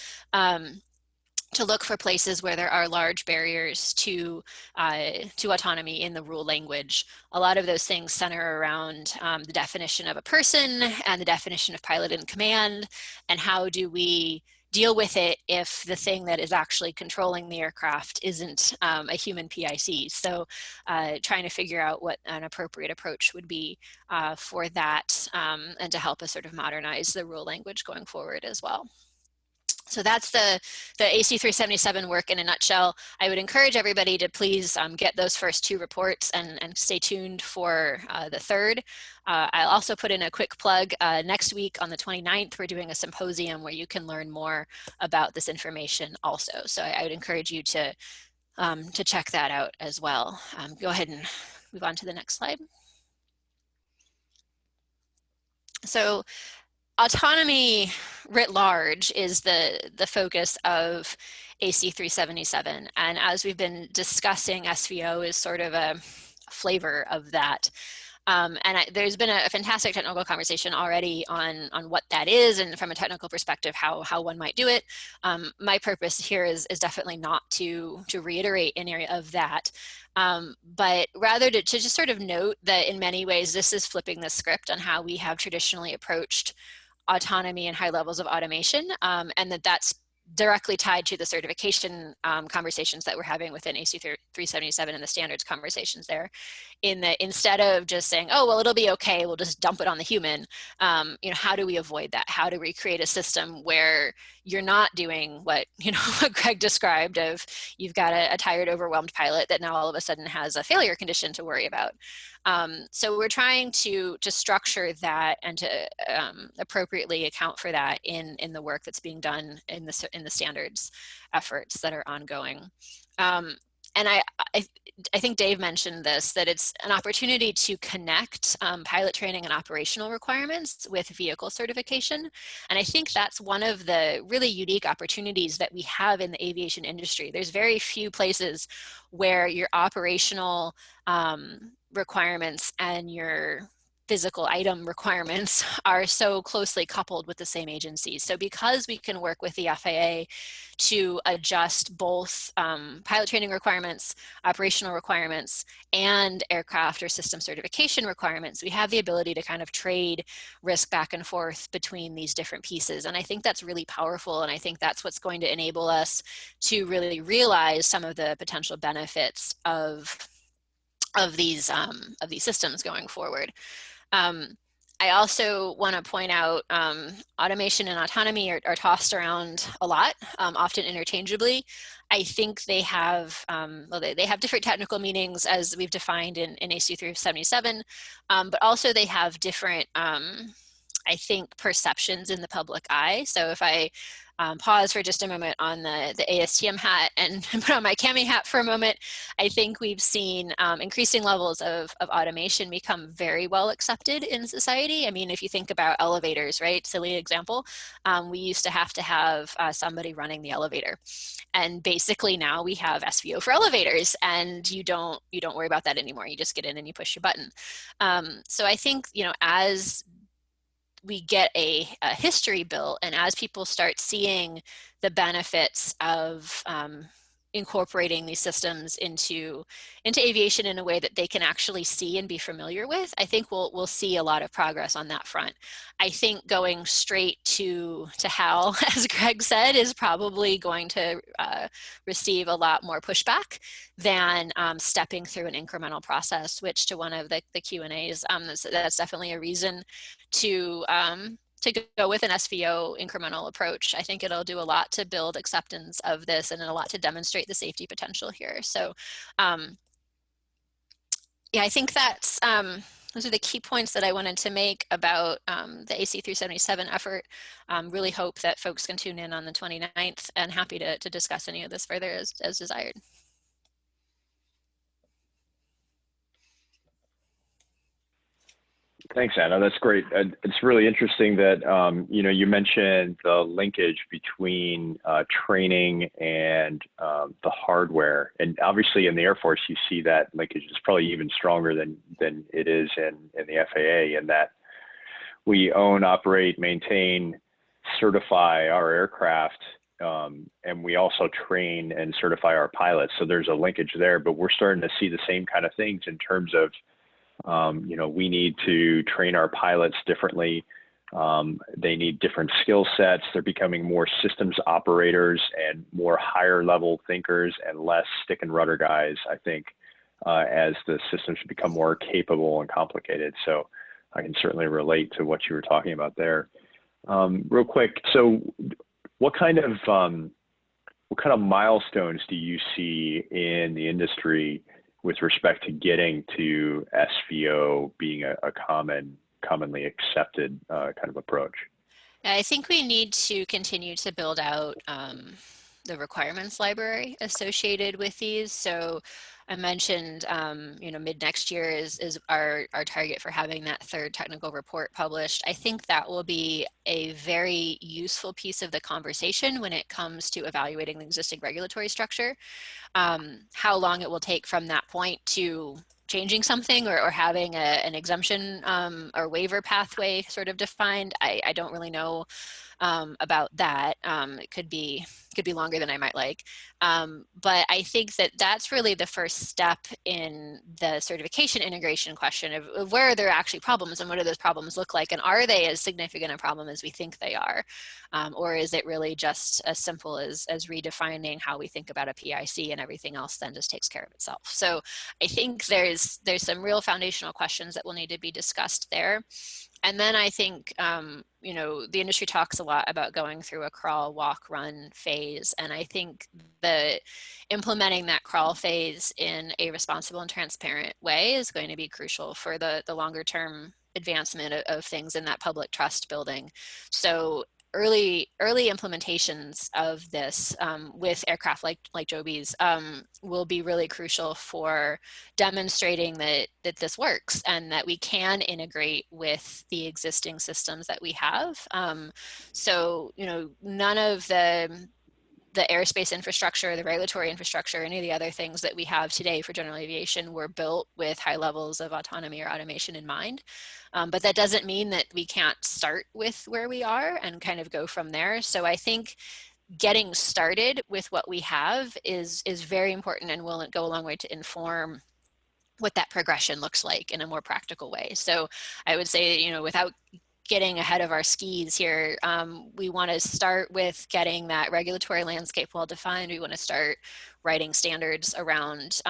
to look for places where there are large barriers to autonomy in the rule language. A lot of those things center around the definition of a person and the definition of pilot in command, and how do we deal with it if the thing that is actually controlling the aircraft isn't a human PIC. So trying to figure out what an appropriate approach would be for that, and to help us sort of modernize the rule language going forward as well. So that's the AC 377 work in a nutshell. I would encourage everybody to please get those first 2 reports and stay tuned for the third. I'll also put in a quick plug. Next week on the 29th, we're doing a symposium where you can learn more about this information also. So I would encourage you to check that out as well. Go ahead and move on to the next slide. So autonomy writ large is the focus of AC 377. And as we've been discussing, SVO is sort of a flavor of that. There's been a fantastic technical conversation already on what that is, and from a technical perspective, how one might do it. My purpose here is definitely not to reiterate any of that, but rather to just sort of note that in many ways, this is flipping the script on how we have traditionally approached autonomy and high levels of automation, and that's directly tied to the certification conversations that we're having within AC 377 and the standards conversations there. Instead of just saying, oh, well, it'll be okay, we'll just dump it on the human, how do we avoid that? How do we create a system where you're not doing what, what Greg described of you've got a tired, overwhelmed pilot that now all of a sudden has a failure condition to worry about. So we're trying to structure that and to appropriately account for that in the work that's being done in the standards efforts that are ongoing. And I think Dave mentioned this, that it's an opportunity to connect pilot training and operational requirements with vehicle certification. And I think that's one of the really unique opportunities that we have in the aviation industry. There's very few places where your operational requirements and your physical item requirements are so closely coupled with the same agencies. So because we can work with the FAA to adjust both pilot training requirements, operational requirements, and aircraft or system certification requirements, we have the ability to kind of trade risk back and forth between these different pieces. And I think that's really powerful. And I think that's what's going to enable us to really realize some of the potential benefits of these systems going forward. I also want to point out automation and autonomy are tossed around a lot, often interchangeably. I think they have, they have different technical meanings as we've defined in AC 377, but also they have different, I think, perceptions in the public eye. So if I pause for just a moment on the ASTM hat and put on my CAMI hat for a moment, I think we've seen increasing levels of automation become very well accepted in society. I mean, if you think about elevators, right? Silly example. We used to have somebody running the elevator. And basically now we have SVO for elevators, and you don't worry about that anymore. You just get in and you push your button. So I think, as we get a history built, and as people start seeing the benefits of incorporating these systems into aviation in a way that they can actually see and be familiar with, I think we'll see a lot of progress on that front. I think going straight to HAL, as Greg said, is probably going to receive a lot more pushback than stepping through an incremental process, which to one of the Q&As, that's definitely a reason to go with an SVO incremental approach. I think it'll do a lot to build acceptance of this and a lot to demonstrate the safety potential here. So yeah, I think that's, those are the key points that I wanted to make about the AC 377 effort. Really hope that folks can tune in on the 29th, and happy to discuss any of this further as desired. Thanks, Anna. That's great. It's really interesting that you mentioned the linkage between training and the hardware, and obviously in the Air Force you see that linkage is probably even stronger than it is in the FAA, in that we own, operate, maintain, certify our aircraft, and we also train and certify our pilots. So there's a linkage there, but we're starting to see the same kind of things in terms of we need to train our pilots differently. They need different skill sets. They're becoming more systems operators and more higher level thinkers and less stick and rudder guys, I think, as the systems become more capable and complicated. So I can certainly relate to what you were talking about there. Real quick, so what kind of milestones do you see in the industry with respect to getting to SVO being a commonly accepted kind of approach? I think we need to continue to build out the requirements library associated with these. So, I mentioned, mid next year is our target for having that third technical report published. I think that will be a very useful piece of the conversation when it comes to evaluating the existing regulatory structure. How long it will take from that point to changing something or having an exemption or waiver pathway sort of defined, I don't really know about that. It could be longer than I might like. But I think that that's really the first step in the certification integration question of where are there actually problems and what do those problems look like? And are they as significant a problem as we think they are? Or is it really just as simple as redefining how we think about a PIC and everything else then just takes care of itself? So I think there's some real foundational questions that will need to be discussed there. And then I think, the industry talks a lot about going through a crawl, walk, run phase. And I think the implementing that crawl phase in a responsible and transparent way is going to be crucial for the longer term advancement of things in that public trust building. So early implementations of this with aircraft like Joby's will be really crucial for demonstrating that this works and that we can integrate with the existing systems that we have. So none of the airspace infrastructure, the regulatory infrastructure, any of the other things that we have today for general aviation were built with high levels of autonomy or automation in mind. But that doesn't mean that we can't start with where we are and kind of go from there. So I think getting started with what we have is very important and will go a long way to inform what that progression looks like in a more practical way. So I would say, without getting ahead of our skis here, we want to start with getting that regulatory landscape well defined. We want to start writing standards around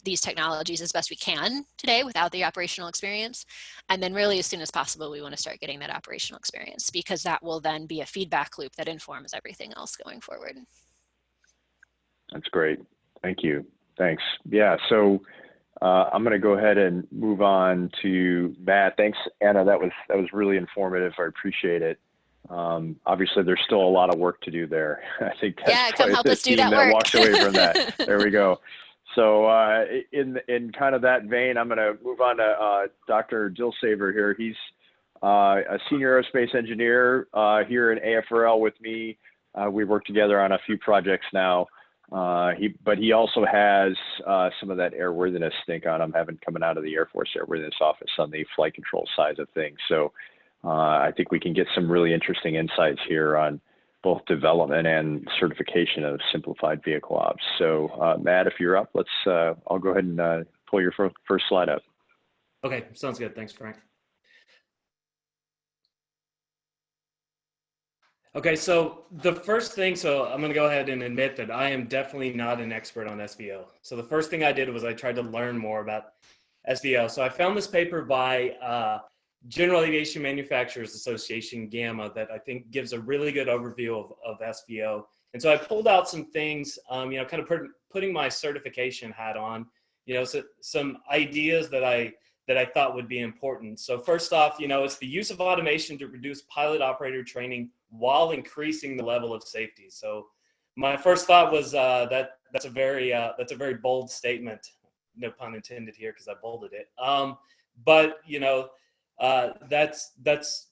these technologies as best we can today without the operational experience. And then really as soon as possible, we want to start getting that operational experience because that will then be a feedback loop that informs everything else going forward. That's great. Thank you. Thanks. Yeah, so I'm going to go ahead and move on to Matt. Thanks, Anna. That was really informative. I appreciate it. Obviously, there's still a lot of work to do there. I think that's come help us do that that work. walks away from that. There we go. So in kind of that vein, I'm going to move on to Dr. Dilsaver here. He's a senior aerospace engineer here in AFRL with me. We work together on a few projects now. But he also has some of that airworthiness think on him, having coming out of the Air Force Airworthiness Office on the flight control side of things. So I think we can get some really interesting insights here on both development and certification of simplified vehicle ops. So Matt, if you're up, I'll go ahead and pull your first slide up. Okay, sounds good. Thanks, Frank. Okay, so the first thing, I'm going to go ahead and admit that I am definitely not an expert on SVO. So the first thing I did was I tried to learn more about SVO. So I found this paper by General Aviation Manufacturers Association, GAMA, that I think gives a really good overview of SVO. And so I pulled out some things, kind of putting my certification hat on, so some ideas that I thought would be important. So first off, it's the use of automation to reduce pilot operator training while increasing the level of safety. So my first thought was that's a very bold statement, no pun intended here because I bolded it. But that's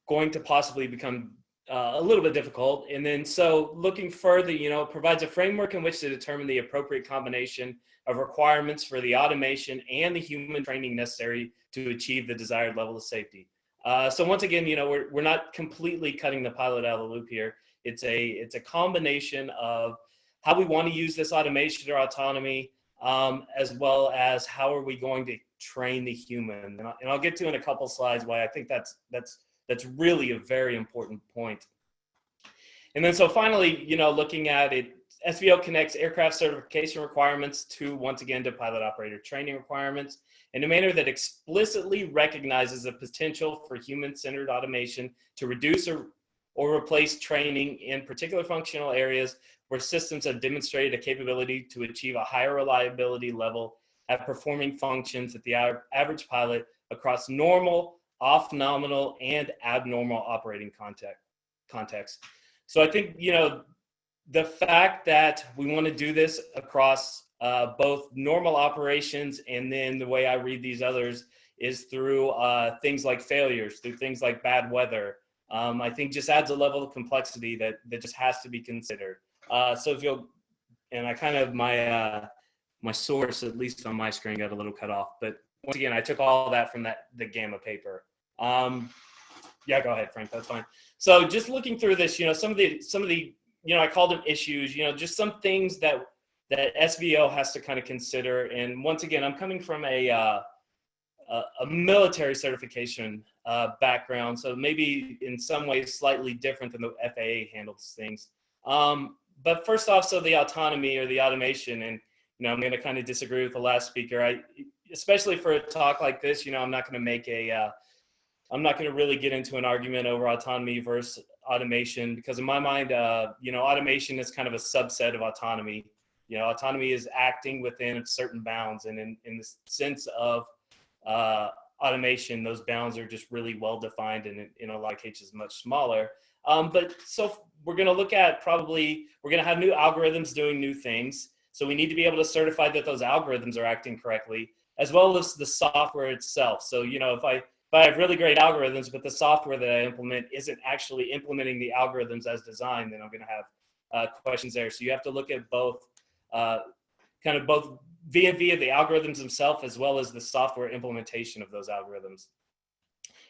going to possibly become a little bit difficult. And then so looking further, it provides a framework in which to determine the appropriate combination of requirements for the automation and the human training necessary to achieve the desired level of safety. So once again, we're not completely cutting the pilot out of the loop here. It's a combination of how we want to use this automation or autonomy, as well as how are we going to train the human. And I'll get to in a couple slides why I think that's really a very important point. And then so finally, looking at it, SVO connects aircraft certification requirements to, once again, to pilot operator training requirements in a manner that explicitly recognizes the potential for human-centered automation to reduce or replace training in particular functional areas where systems have demonstrated a capability to achieve a higher reliability level at performing functions at the average pilot across normal, off-nominal, and abnormal operating contexts. So I think, the fact that we want to do this across both normal operations, and then the way I read these others is through things like failures, through things like bad weather, I think just adds a level of complexity that just has to be considered. So if you'll, and I kind of, my source, at least on my screen, got a little cut off, but once again, I took all that from the Gamma paper. Yeah, go ahead, Frank, that's fine. So just looking through this, some of the, I called them issues, just some things that SVO has to kind of consider. And once again, I'm coming from a military certification background, so maybe in some ways slightly different than the FAA handles things. But first off, so the autonomy or the automation, and I'm going to kind of disagree with the last speaker. Especially for a talk like this, I'm not going to make I'm not going to really get into an argument over autonomy versus automation, because in my mind, automation is kind of a subset of autonomy. Autonomy is acting within certain bounds, and in the sense of automation, those bounds are just really well defined, and in a lot of cases much smaller. But so we're going to look at we're going to have new algorithms doing new things. So we need to be able to certify that those algorithms are acting correctly, as well as the software itself. So, if I have really great algorithms, but the software that I implement isn't actually implementing the algorithms as designed, then I'm going to have questions there. So you have to look at both, both via the algorithms themselves, as well as the software implementation of those algorithms.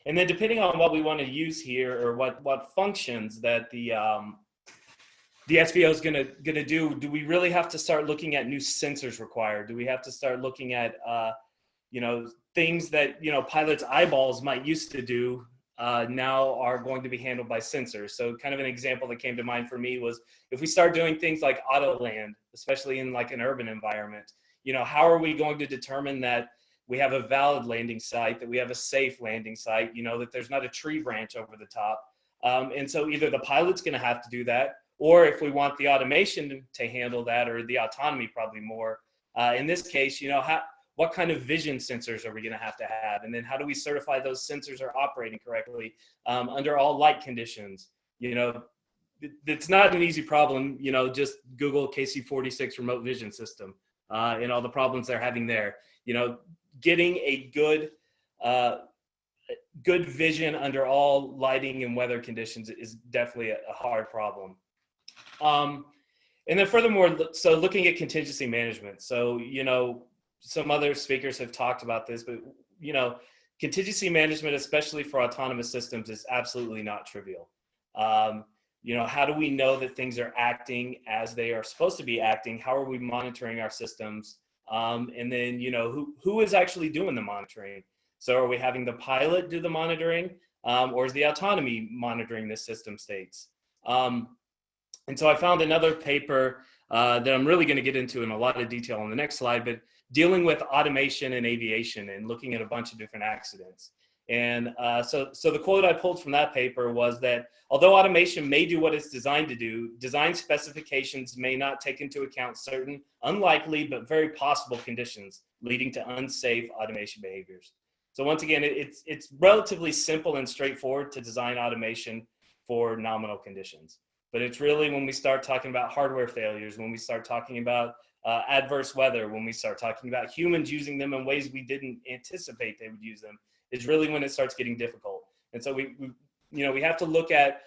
And then depending on what we want to use here, or what functions that the SVO is going to do we really have to start looking at new sensors required? Do we have to start looking at things that pilots' eyeballs might used to do now are going to be handled by sensors? So kind of an example that came to mind for me was if we start doing things like auto land, especially in like an urban environment, how are we going to determine that we have a valid landing site, that we have a safe landing site, that there's not a tree branch over the top? And so either the pilot's going to have to do that, or if we want the automation to handle that, or the autonomy probably more, in this case, what kind of vision sensors are we going to have? And then how do we certify those sensors are operating correctly under all light conditions? It's not an easy problem, just Google KC-46 remote vision system and all the problems they're having there. Getting a good vision under all lighting and weather conditions is definitely a hard problem. And then furthermore, so looking at contingency management. So, some other speakers have talked about this, but, contingency management, especially for autonomous systems, is absolutely not trivial. How do we know that things are acting as they are supposed to be acting? How are we monitoring our systems? And then, who is actually doing the monitoring? So are we having the pilot do the monitoring, or is the autonomy monitoring the system states? And so I found another paper that I'm really going to get into in a lot of detail on the next slide, but dealing with automation in aviation and looking at a bunch of different accidents. And so the quote I pulled from that paper was that although automation may do what it's designed to do, design specifications may not take into account certain unlikely but very possible conditions leading to unsafe automation behaviors. So once again, it's relatively simple and straightforward to design automation for nominal conditions. But it's really when we start talking about hardware failures, when we start talking about adverse weather, when we start talking about humans using them in ways we didn't anticipate they would use them, is really when it starts getting difficult. And so we have to look at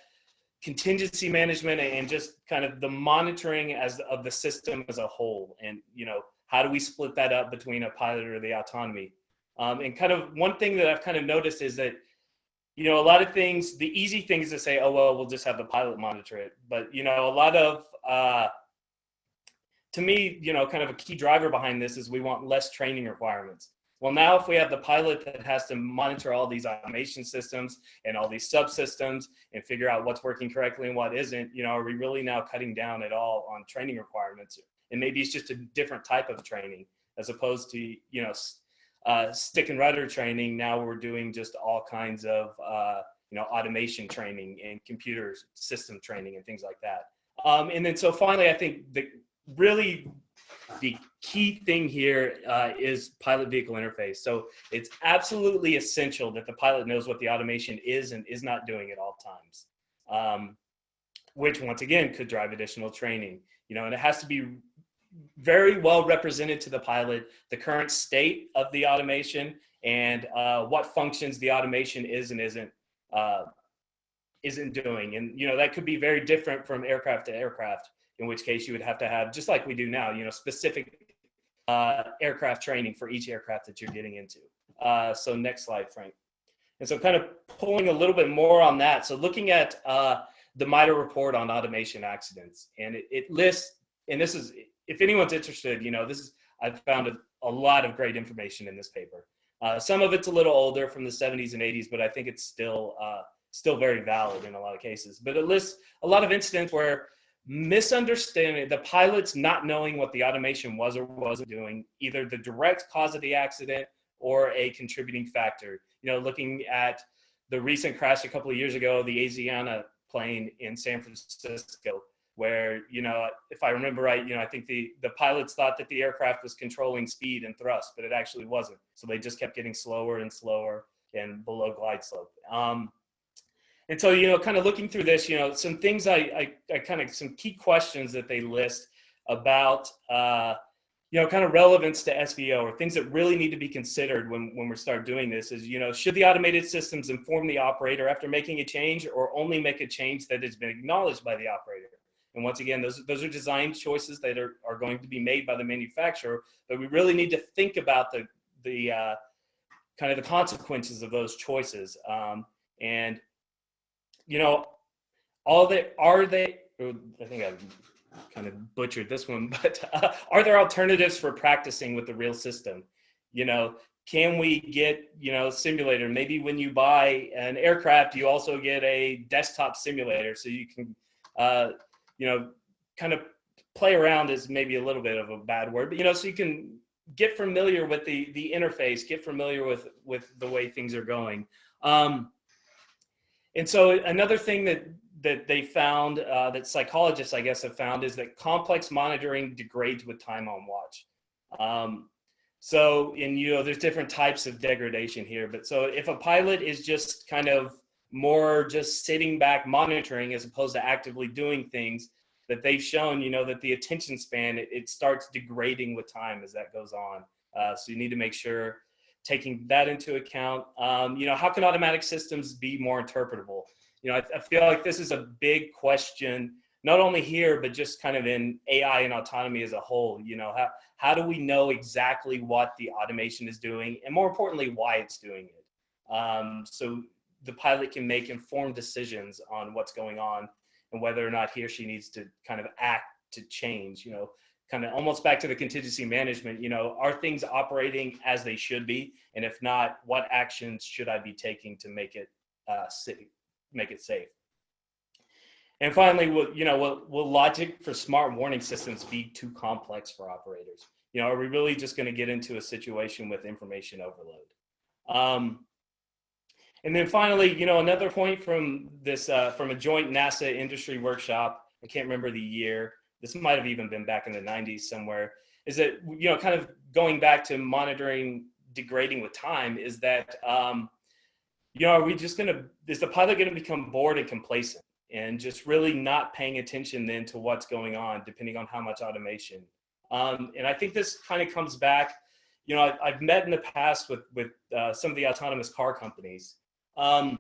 contingency management and just kind of the monitoring of the system as a whole. And, how do we split that up between a pilot or the autonomy? And kind of one thing that I've kind of noticed is that, a lot of things, the easy thing is to say, oh, well, we'll just have the pilot monitor it. But, a lot of, to me, kind of a key driver behind this is we want less training requirements. Well, now if we have the pilot that has to monitor all these automation systems and all these subsystems and figure out what's working correctly and what isn't, are we really now cutting down at all on training requirements? And maybe it's just a different type of training as opposed to, stick and rudder training. Now we're doing just all kinds of, automation training and computer system training and things like that. And then so finally, I think the key thing here is pilot vehicle interface. So it's absolutely essential that the pilot knows what the automation is and is not doing at all times. which once again could drive additional training. And it has to be very well represented to the pilot, the current state of the automation, and what functions the automation is and isn't doing. And that could be very different from aircraft to aircraft, in which case you would have to have, just like we do now, specific aircraft training for each aircraft that you're getting into. So next slide, Frank. And so kind of pulling a little bit more on that. So looking at the MITRE report on automation accidents, and it lists, and this is, if anyone's interested, I've found a lot of great information in this paper. Some of it's a little older, from the 70s and 80s, but I think it's still very valid in a lot of cases. But it lists a lot of incidents where misunderstanding, the pilots not knowing what the automation was or wasn't doing, either the direct cause of the accident or a contributing factor. Looking at the recent crash a couple of years ago, the Asiana plane in San Francisco, where, if I remember right, I think the pilots thought that the aircraft was controlling speed and thrust, but it actually wasn't. So they just kept getting slower and slower and below glide slope. And so, kind of looking through this, some things some key questions that they list about, kind of relevance to SVO, or things that really need to be considered when we start doing this is, should the automated systems inform the operator after making a change, or only make a change that has been acknowledged by the operator? And once again, those are design choices that are going to be made by the manufacturer, but we really need to think about the kind of the consequences of those choices. And I think I've kind of butchered this one, but are there alternatives for practicing with the real system? Can we get, simulator? Maybe when you buy an aircraft, you also get a desktop simulator, so you can, kind of play around is maybe a little bit of a bad word, but, so you can get familiar with the interface, get familiar with the way things are going. And so another thing that they found, that psychologists, I guess, have found, is that complex monitoring degrades with time on watch. So, there's different types of degradation here, but so if a pilot is just kind of more just sitting back monitoring as opposed to actively doing things, that they've shown, that the attention span, it starts degrading with time as that goes on. So you need to make sure, taking that into account, how can automatic systems be more interpretable? I feel like this is a big question, not only here, but just kind of in AI and autonomy as a whole. How do we know exactly what the automation is doing, and more importantly, why it's doing it? So the pilot can make informed decisions on what's going on and whether or not he or she needs to kind of act to change, kind of almost back to the contingency management, are things operating as they should be? And if not, what actions should I be taking to make it safe? And finally, will logic for smart warning systems be too complex for operators? Are we really just going to get into a situation with information overload? And then finally, another point from this, from a joint NASA industry workshop, I can't remember the year, this might have even been back in the 90s somewhere, is that, kind of going back to monitoring degrading with time, is that, are we just is the pilot going to become bored and complacent and just really not paying attention then to what's going on, depending on how much automation? And I think this kind of comes back, I've met in the past with some of the autonomous car companies. And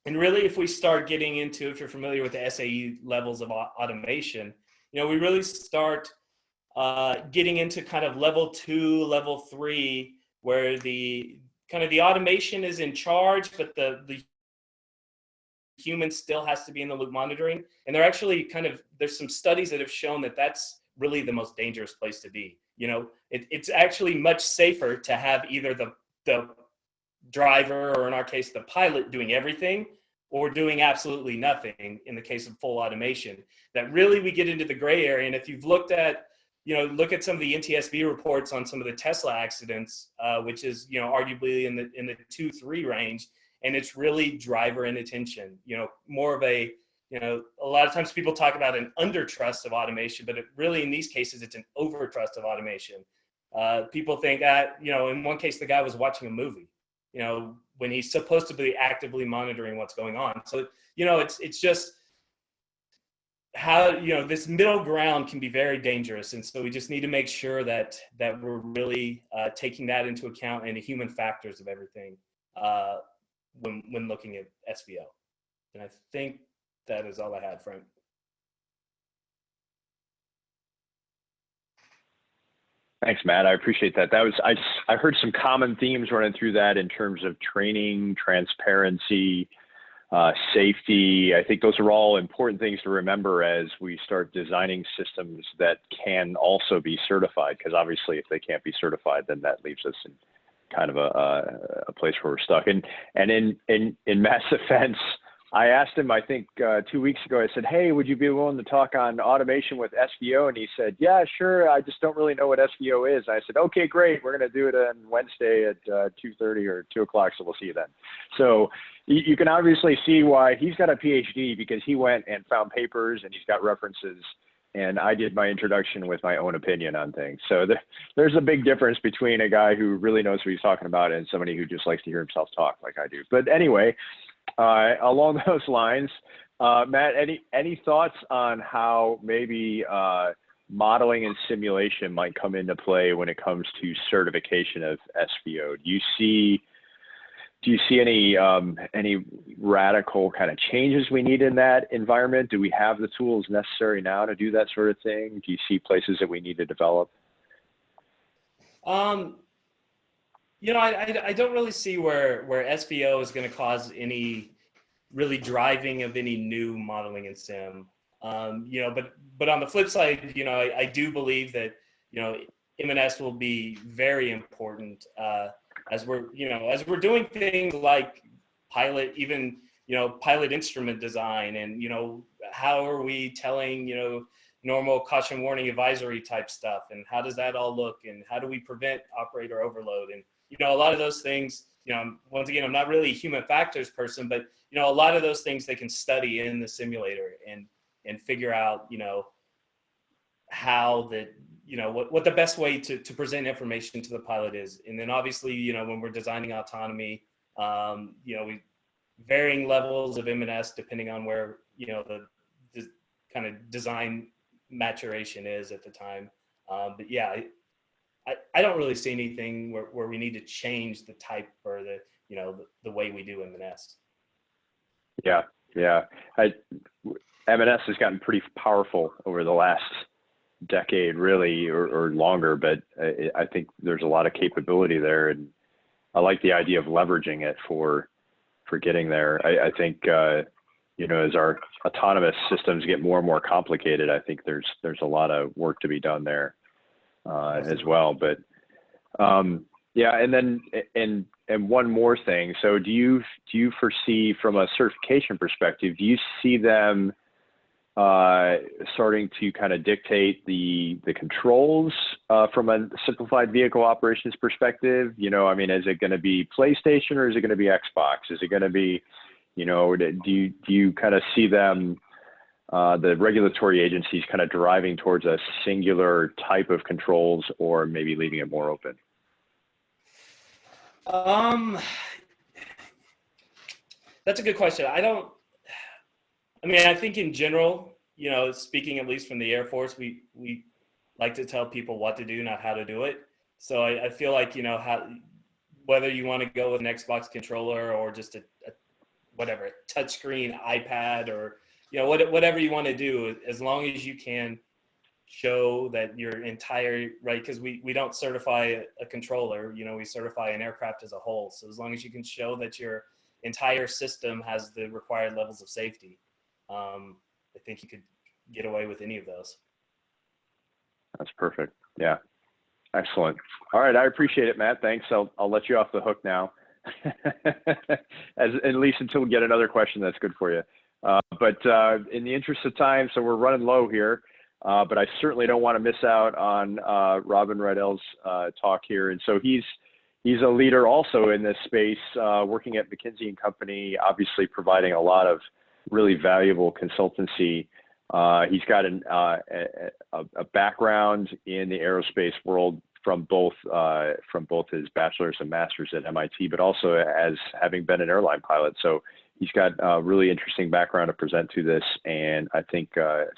really, if we start getting into, if you're familiar with the SAE levels of automation, we really start getting into kind of level 2, level 3, where the automation is in charge, but the human still has to be in the loop monitoring. And they're actually there's some studies that have shown that that's really the most dangerous place to be. It's actually much safer to have either the driver, or in our case, the pilot, doing everything, or doing absolutely nothing in the case of full automation. That really we get into the gray area. And if you've looked at, look at some of the NTSB reports on some of the Tesla accidents, which is, arguably in the 2-3 range, and it's really driver inattention, more of a, a lot of times people talk about an under-trust of automation, but it really, in these cases, it's an over-trust of automation. People think that, in one case, the guy was watching a movie, when he's supposed to be actively monitoring what's going on. So, it's just, how, this middle ground can be very dangerous. And so we just need to make sure that we're really taking that into account and the human factors of everything when looking at SVO. And I think that is all I had, Frank. Thanks, Matt. I appreciate that. I heard some common themes running through that in terms of training, transparency, safety. I think those are all important things to remember as we start designing systems that can also be certified, because obviously if they can't be certified, then that leaves us in kind of a place where we're stuck. And in Matt's defense, I asked him, I think 2 weeks ago, I said, hey, would you be willing to talk on automation with SVO? And he said, yeah, sure. I just don't really know what SVO is. And I said, okay, great. We're going to do it on Wednesday at 2:30 or 2 o'clock. So we'll see you then. So you can obviously see why he's got a PhD, because he went and found papers and he's got references. And I did my introduction with my own opinion on things. So there's a big difference between a guy who really knows what he's talking about and somebody who just likes to hear himself talk like I do. But anyway, along those lines, Matt, any thoughts on how maybe modeling and simulation might come into play when it comes to certification of SVO? Do you see any radical kind of changes we need in that environment? Do we have the tools necessary now to do that sort of thing? Do you see places that we need to develop? I don't really see where SVO is going to cause any really driving of any new modeling in sim. But on the flip side, I do believe that, M&S will be very important as we're doing things like pilot instrument design, and, how are we telling, normal caution warning advisory type stuff, and how does that all look, and how do we prevent operator overload? And, a lot of those things, once again, I'm not really a human factors person, but, a lot of those things they can study in the simulator and figure out, how what the best way to present information to the pilot is. And then obviously, when we're designing autonomy, we varying levels of M&S depending on where, the kind of design maturation is at the time. But yeah, I don't really see anything where we need to change the type or the way we do M&S. Yeah. M&S has gotten pretty powerful over the last decade, really, or longer, but I think there's a lot of capability there, and I like the idea of leveraging it for getting there. I think as our autonomous systems get more and more complicated, I think there's a lot of work to be done there as well. But yeah, and then and one more thing. So do you foresee, from a certification perspective, do you see them starting to kind of dictate the controls from a simplified vehicle operations perspective? Is it going to be PlayStation or is it going to be Xbox? Is it going to be, do you kind of see them, the regulatory agencies, kind of driving towards a singular type of controls, or maybe leaving it more open? That's a good question. I think in general, speaking at least from the Air Force, we like to tell people what to do, not how to do it. So I feel like, whether you want to go with an Xbox controller or just a touchscreen iPad, or, whatever you want to do, as long as you can show that your entire, right, because we don't certify a controller, we certify an aircraft as a whole. So as long as you can show that your entire system has the required levels of safety, I think you could get away with any of those. That's perfect. Yeah. Excellent. All right. I appreciate it, Matt. Thanks. I'll let you off the hook now, at least until we get another question that's good for you. But in the interest of time, so we're running low here, but I certainly don't want to miss out on Robin Rydell's talk here. And so he's a leader also in this space, working at McKinsey & Company, obviously providing a lot of really valuable consultancy. He's got a background in the aerospace world from both his bachelor's and master's at MIT, but also as having been an airline pilot. So He's got a really interesting background to present to this, and I think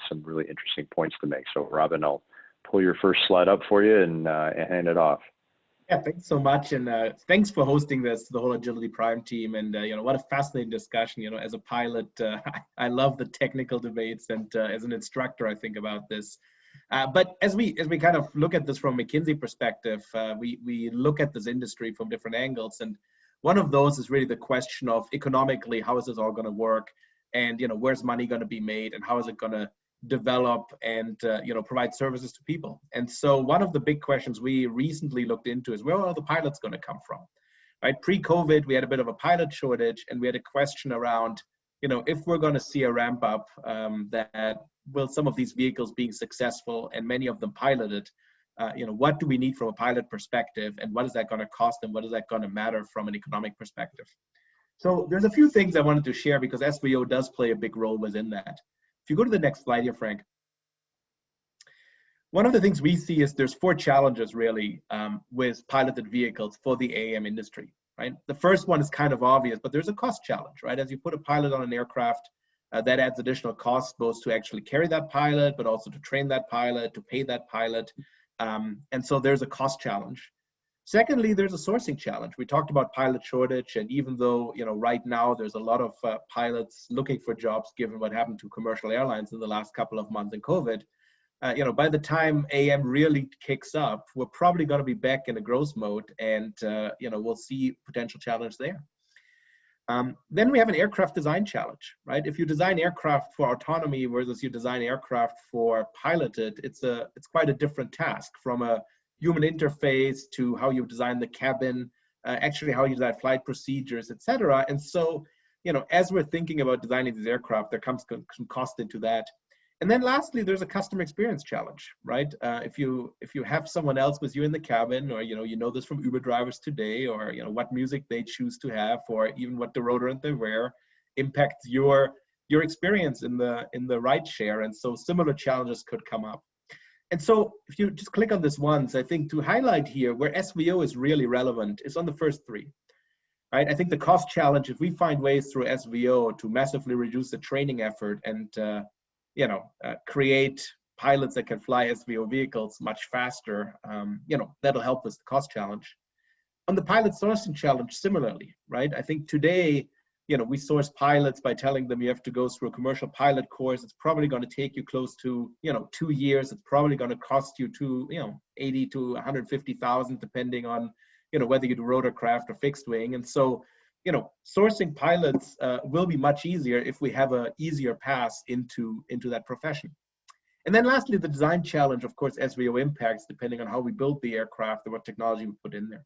some really interesting points to make. So Robin, I'll pull your first slide up for you and hand it off. Yeah, thanks so much, and thanks for hosting this, the whole Agility Prime team. And what a fascinating discussion. As a pilot, I love the technical debates, and as an instructor, I think about this. But as we kind of look at this from a McKinsey perspective, we look at this industry from different angles, and one of those is really the question of economically, how is this all going to work, and where's money going to be made, and how is it going to develop and provide services to people. And so one of the big questions we recently looked into is, where are the pilots going to come from? Right, pre-COVID, we had a bit of a pilot shortage, and we had a question around, if we're going to see a ramp up, that will some of these vehicles being successful and many of them piloted, what do we need from a pilot perspective, and what is that going to cost, and what is that going to matter from an economic perspective? So there's a few things I wanted to share, because SVO does play a big role within that. If you go to the next slide here, Frank, one of the things we see is there's 4 challenges really with piloted vehicles for the AAM industry, right? The first one is kind of obvious, but there's a cost challenge, right? As you put a pilot on an aircraft, that adds additional costs, both to actually carry that pilot, but also to train that pilot, to pay that pilot. And so there's a cost challenge. Secondly, there's a sourcing challenge. We talked about pilot shortage, and even though right now there's a lot of pilots looking for jobs, given what happened to commercial airlines in the last couple of months in COVID, by the time AM really kicks up, we're probably going to be back in a growth mode, and we'll see potential challenge there. Then we have an aircraft design challenge, right? If you design aircraft for autonomy versus you design aircraft for piloted, it's quite a different task, from a human interface to how you design the cabin, actually how you design flight procedures, etc. And so, as we're thinking about designing these aircraft, there comes some cost into that. And then lastly, there's a customer experience challenge, right? If you have someone else with you in the cabin, or you know this from Uber drivers today, or what music they choose to have, or even what deodorant they wear, impacts your experience in the ride share. And so similar challenges could come up. And so if you just click on this once, I think to highlight here where SVO is really relevant is on the first 3, right? I think the cost challenge, if we find ways through SVO to massively reduce the training effort and, create pilots that can fly SVO vehicles much faster, that'll help with the cost challenge. On the pilot sourcing challenge, similarly, right? I think today, we source pilots by telling them you have to go through a commercial pilot course. It's probably going to take you close to, 2 years. It's probably going to cost you $80,000 to $150,000, depending on, whether you do rotorcraft or fixed wing. And so, sourcing pilots will be much easier if we have an easier path into that profession. And then lastly, the design challenge, of course, SVO impacts depending on how we build the aircraft and what technology we put in there.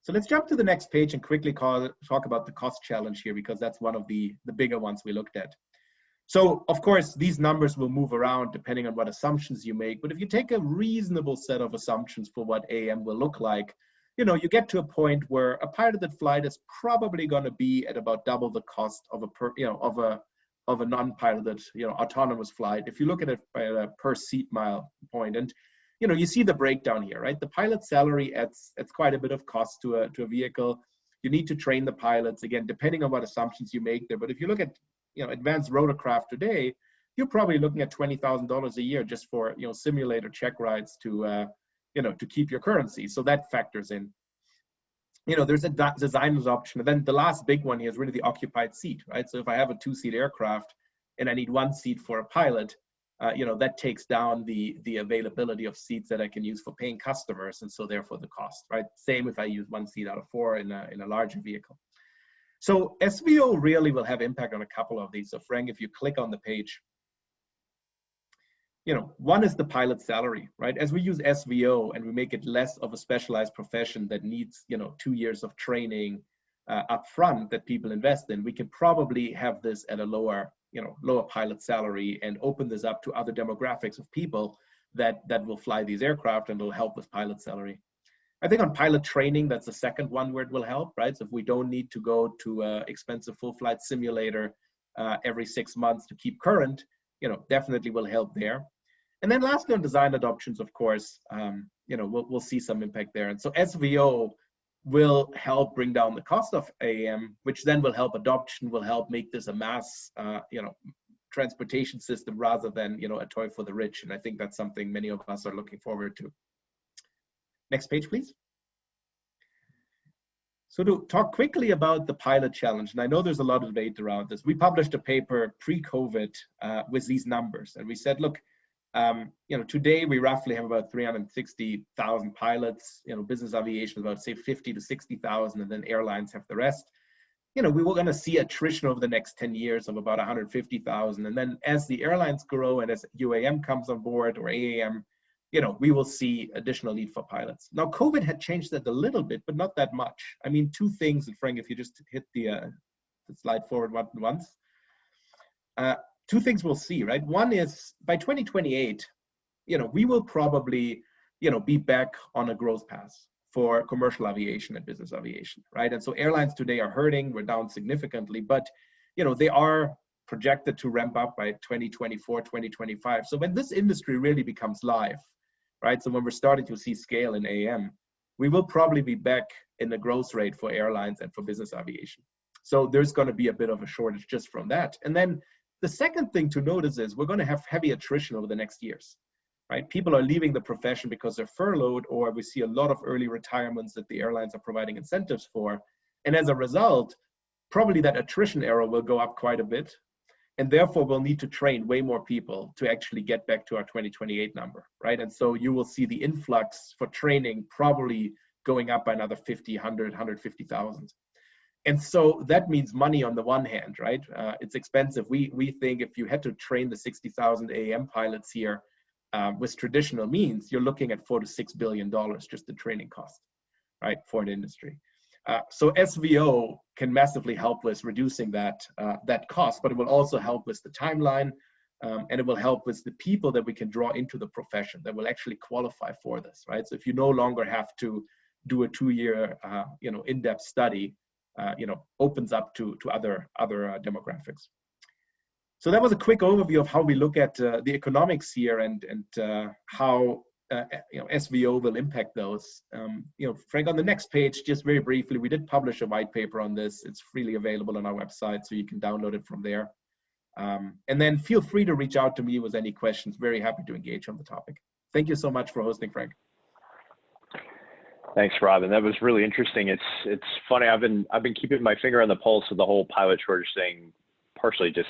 So let's jump to the next page and quickly talk about the cost challenge here, because that's one of the bigger ones we looked at. So of course, these numbers will move around depending on what assumptions you make. But if you take a reasonable set of assumptions for what AM will look like, you get to a point where a piloted flight is probably going to be at about double the cost of a non-piloted, autonomous flight. If you look at it by a per seat mile point, and you see the breakdown here, right? The pilot salary adds quite a bit of cost to a vehicle. You need to train the pilots, again, depending on what assumptions you make there. But if you look at, advanced rotorcraft today, you're probably looking at $20,000 a year just for, simulator check rides to keep your currency. So that factors in. There's a designer's option. And then the last big one here is really the occupied seat, right? So if I have a 2-seat aircraft and I need 1 seat for a pilot, that takes down the availability of seats that I can use for paying customers, and so therefore the cost, right? Same if I use 1 seat out of 4 in a larger vehicle. So SVO really will have impact on a couple of these. So Frank, if you click on the page, one is the pilot salary, right? As we use SVO and we make it less of a specialized profession that needs, 2 years of training upfront that people invest in, we can probably have this at a lower pilot salary and open this up to other demographics of people that will fly these aircraft, and will help with pilot salary. I think on pilot training, that's the second one where it will help, right? So if we don't need to go to an expensive full flight simulator every 6 months to keep current, definitely will help there. And then lastly, on design adoptions, of course, we'll see some impact there. And so SVO will help bring down the cost of AAM, which then will help adoption, will help make this a mass, transportation system rather than, a toy for the rich. And I think that's something many of us are looking forward to. Next page, please. So to talk quickly about the pilot challenge, and I know there's a lot of debate around this. We published a paper pre-COVID with these numbers, and we said, look, today we roughly have about 360,000 pilots. Business aviation is about, say, 50 to 60,000, and then airlines have the rest. We were going to see attrition over the next 10 years of about 150,000, and then as the airlines grow and as UAM comes on board or AAM, we will see additional need for pilots. Now, COVID had changed that a little bit, but not that much. I mean, two things, and Frank, if you just hit the slide forward once. Two things we'll see, right? One is by 2028, we will probably, be back on a growth path for commercial aviation and business aviation, right? And so airlines today are hurting, we're down significantly, but, they are projected to ramp up by 2024, 2025. So when this industry really becomes live, right? So when we're starting to see scale in AM, we will probably be back in the growth rate for airlines and for business aviation. So there's going to be a bit of a shortage just from that. And then the second thing to notice is we're going to have heavy attrition over the next years, right? People are leaving the profession because they're furloughed, or we see a lot of early retirements that the airlines are providing incentives for. And as a result, probably that attrition error will go up quite a bit. And therefore, we'll need to train way more people to actually get back to our 2028 number, right? And so you will see the influx for training probably going up by another 50, 100, 150,000. And so that means money on the one hand, right? It's expensive. We think if you had to train the 60,000 AAM pilots here with traditional means, you're looking at $4 to $6 billion just the training cost, right, for an industry. So SVO can massively help with reducing that cost, but it will also help with the timeline, and it will help with the people that we can draw into the profession that will actually qualify for this, right? So if you no longer have to do a 2-year, in-depth study, opens up to other demographics. So that was a quick overview of how we look at the economics here and how SVO will impact those. Frank, on the next page, just very briefly, we did publish a white paper on this. It's freely available on our website, so you can download it from there. And then feel free to reach out to me with any questions. Very happy to engage on the topic. Thank you so much for hosting, Frank. Thanks, Rob. And that was really interesting. It's funny. I've been keeping my finger on the pulse of the whole pilot shortage thing, partially just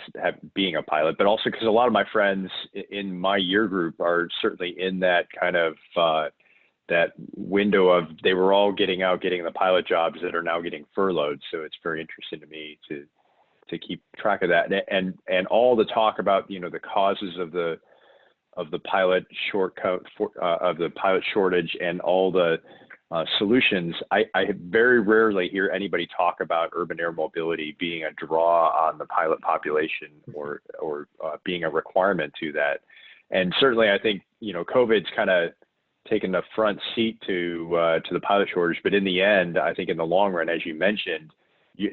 being a pilot, but also because a lot of my friends in my year group are certainly in that kind of that window of they were all getting the pilot jobs that are now getting furloughed. So it's very interesting to me to keep track of that and all the talk about the causes of the pilot pilot shortage and all the solutions. I very rarely hear anybody talk about urban air mobility being a draw on the pilot population or being a requirement to that. And certainly, I think COVID's kind of taken the front seat to the pilot shortage. But in the end, I think in the long run, as you mentioned,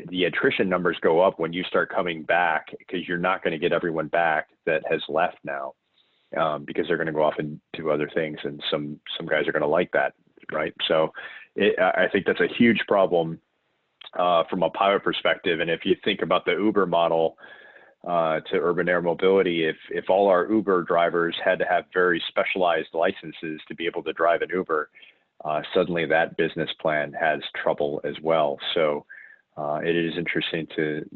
the attrition numbers go up when you start coming back because you're not going to get everyone back that has left now because they're going to go off and do other things, and some guys are going to like that. Right. So I think that's a huge problem from a pilot perspective. And if you think about the Uber model to urban air mobility, if all our Uber drivers had to have very specialized licenses to be able to drive an Uber, suddenly that business plan has trouble as well. So it is interesting to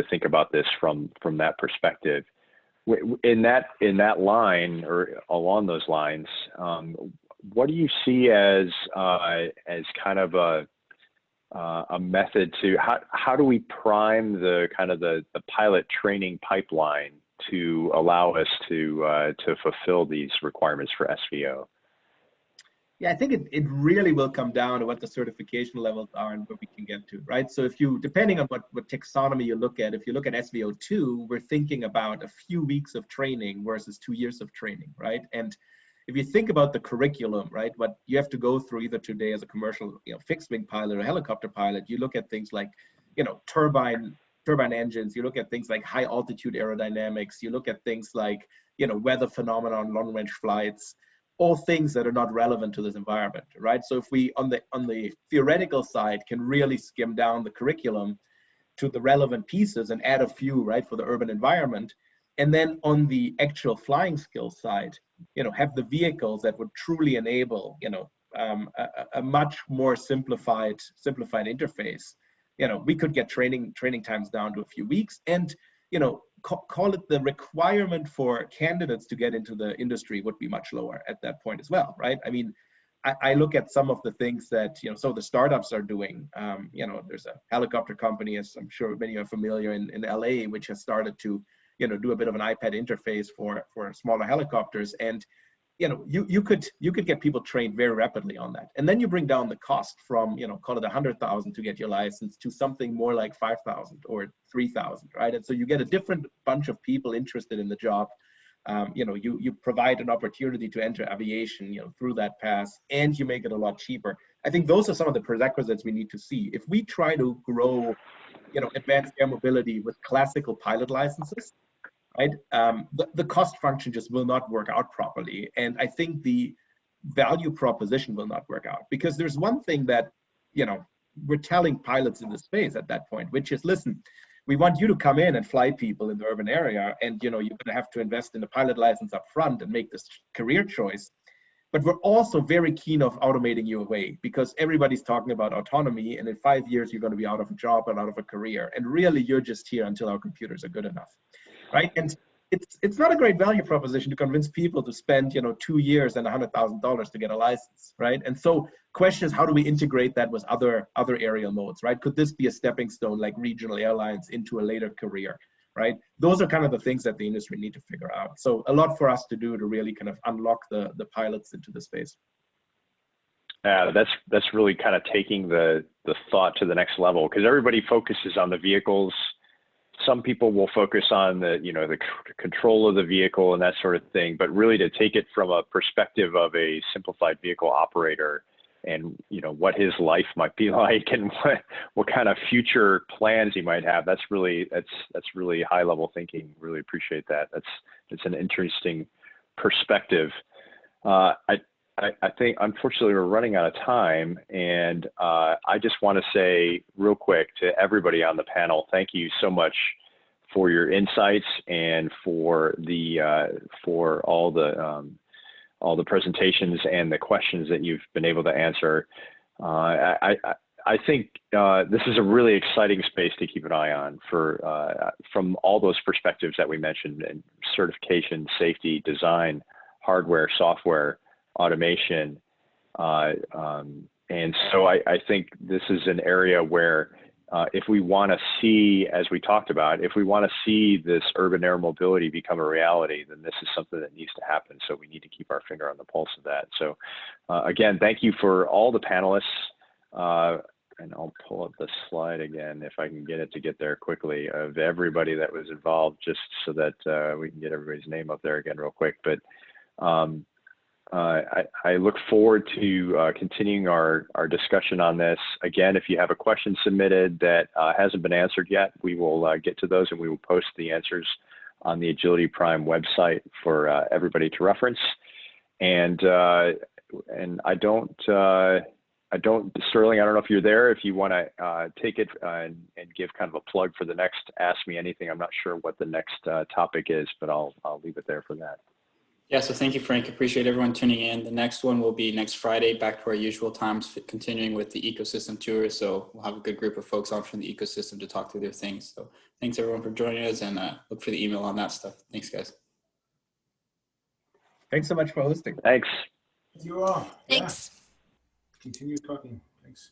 think about this from that perspective. In that line or along those lines, what do you see as kind of a method to how do we prime the kind of the pilot training pipeline to allow us to fulfill these requirements for SVO? Yeah, I think it really will come down to what the certification levels are and what we can get to, right? So depending on what taxonomy you look at, if you look at SVO2, we're thinking about a few weeks of training versus 2 years of training, right? And if you think about the curriculum, right, what you have to go through either today as a commercial, fixed wing pilot or helicopter pilot, you look at things like, turbine engines, you look at things like high altitude aerodynamics, you look at things like, weather phenomena on long range flights. all things that are not relevant to this environment, right? So if we, on the theoretical side, can really skim down the curriculum to the relevant pieces and add a few, right, for the urban environment, and then on the actual flying skills side, have the vehicles that would truly enable, a much more simplified interface. We could get training times down to a few weeks, and call it the requirement for candidates to get into the industry would be much lower at that point as well, right? I mean, I look at some of the things that so the startups are doing. There's a helicopter company, as I'm sure many are familiar, in LA, which has started to do a bit of an iPad interface for smaller helicopters, and you could get people trained very rapidly on that, and then you bring down the cost from call it $100,000 to get your license to something more like $5,000 or $3,000, right? And so you get a different bunch of people interested in the job. You provide an opportunity to enter aviation through that path, and you make it a lot cheaper. I think those are some of the prerequisites we need to see if we try to grow advanced air mobility with classical pilot licenses. Right? The cost function just will not work out properly. And I think the value proposition will not work out, because there's one thing that, we're telling pilots in the space at that point, which is, listen, we want you to come in and fly people in the urban area, and, you're going to have to invest in a pilot license up front and make this career choice. But we're also very keen of automating you away, because everybody's talking about autonomy, and in 5 years, you're going to be out of a job and out of a career. And really, you're just here until our computers are good enough. Right, and it's not a great value proposition to convince people to spend 2 years and $100,000 to get a license, right? And so, question is, how do we integrate that with other aerial modes, right? Could this be a stepping stone like regional airlines into a later career, right? Those are kind of the things that the industry need to figure out. So a lot for us to do to really kind of unlock the pilots into the space. That's really kind of taking the thought to the next level, because everybody focuses on the vehicles. Some people will focus on the control of the vehicle and that sort of thing, but really to take it from a perspective of a simplified vehicle operator and what his life might be like and what kind of future plans he might have. That's really high level thinking. Really appreciate that. It's an interesting perspective. I think, unfortunately, we're running out of time, and I just want to say real quick to everybody on the panel, thank you so much for your insights and for all the presentations and the questions that you've been able to answer. I think this is a really exciting space to keep an eye on from all those perspectives that we mentioned: and certification, safety, design, hardware, software, automation. And so I think this is an area where if we want to see, as we talked about, if we want to see this urban air mobility become a reality, then this is something that needs to happen. So we need to keep our finger on the pulse of that. So again, thank you for all the panelists. And I'll pull up the slide again, if I can get it to get there quickly, of everybody that was involved, just so that we can get everybody's name up there again real quick. But I look forward to continuing our discussion on this. Again, if you have a question submitted that hasn't been answered yet, we will get to those, and we will post the answers on the Agility Prime website for everybody to reference. And Sterling, I don't know if you're there, if you want to take it and give kind of a plug for the next Ask Me Anything. I'm not sure what the next topic is, but I'll leave it there for that. Yeah, so thank you, Frank. Appreciate everyone tuning in. The next one will be next Friday, back to our usual times, continuing with the ecosystem tour. So we'll have a good group of folks on from the ecosystem to talk through their things. So thanks everyone for joining us, and look for the email on that stuff. Thanks, guys. Thanks so much for hosting. Thanks. Thank you all. Thanks. Yeah. Continue talking. Thanks.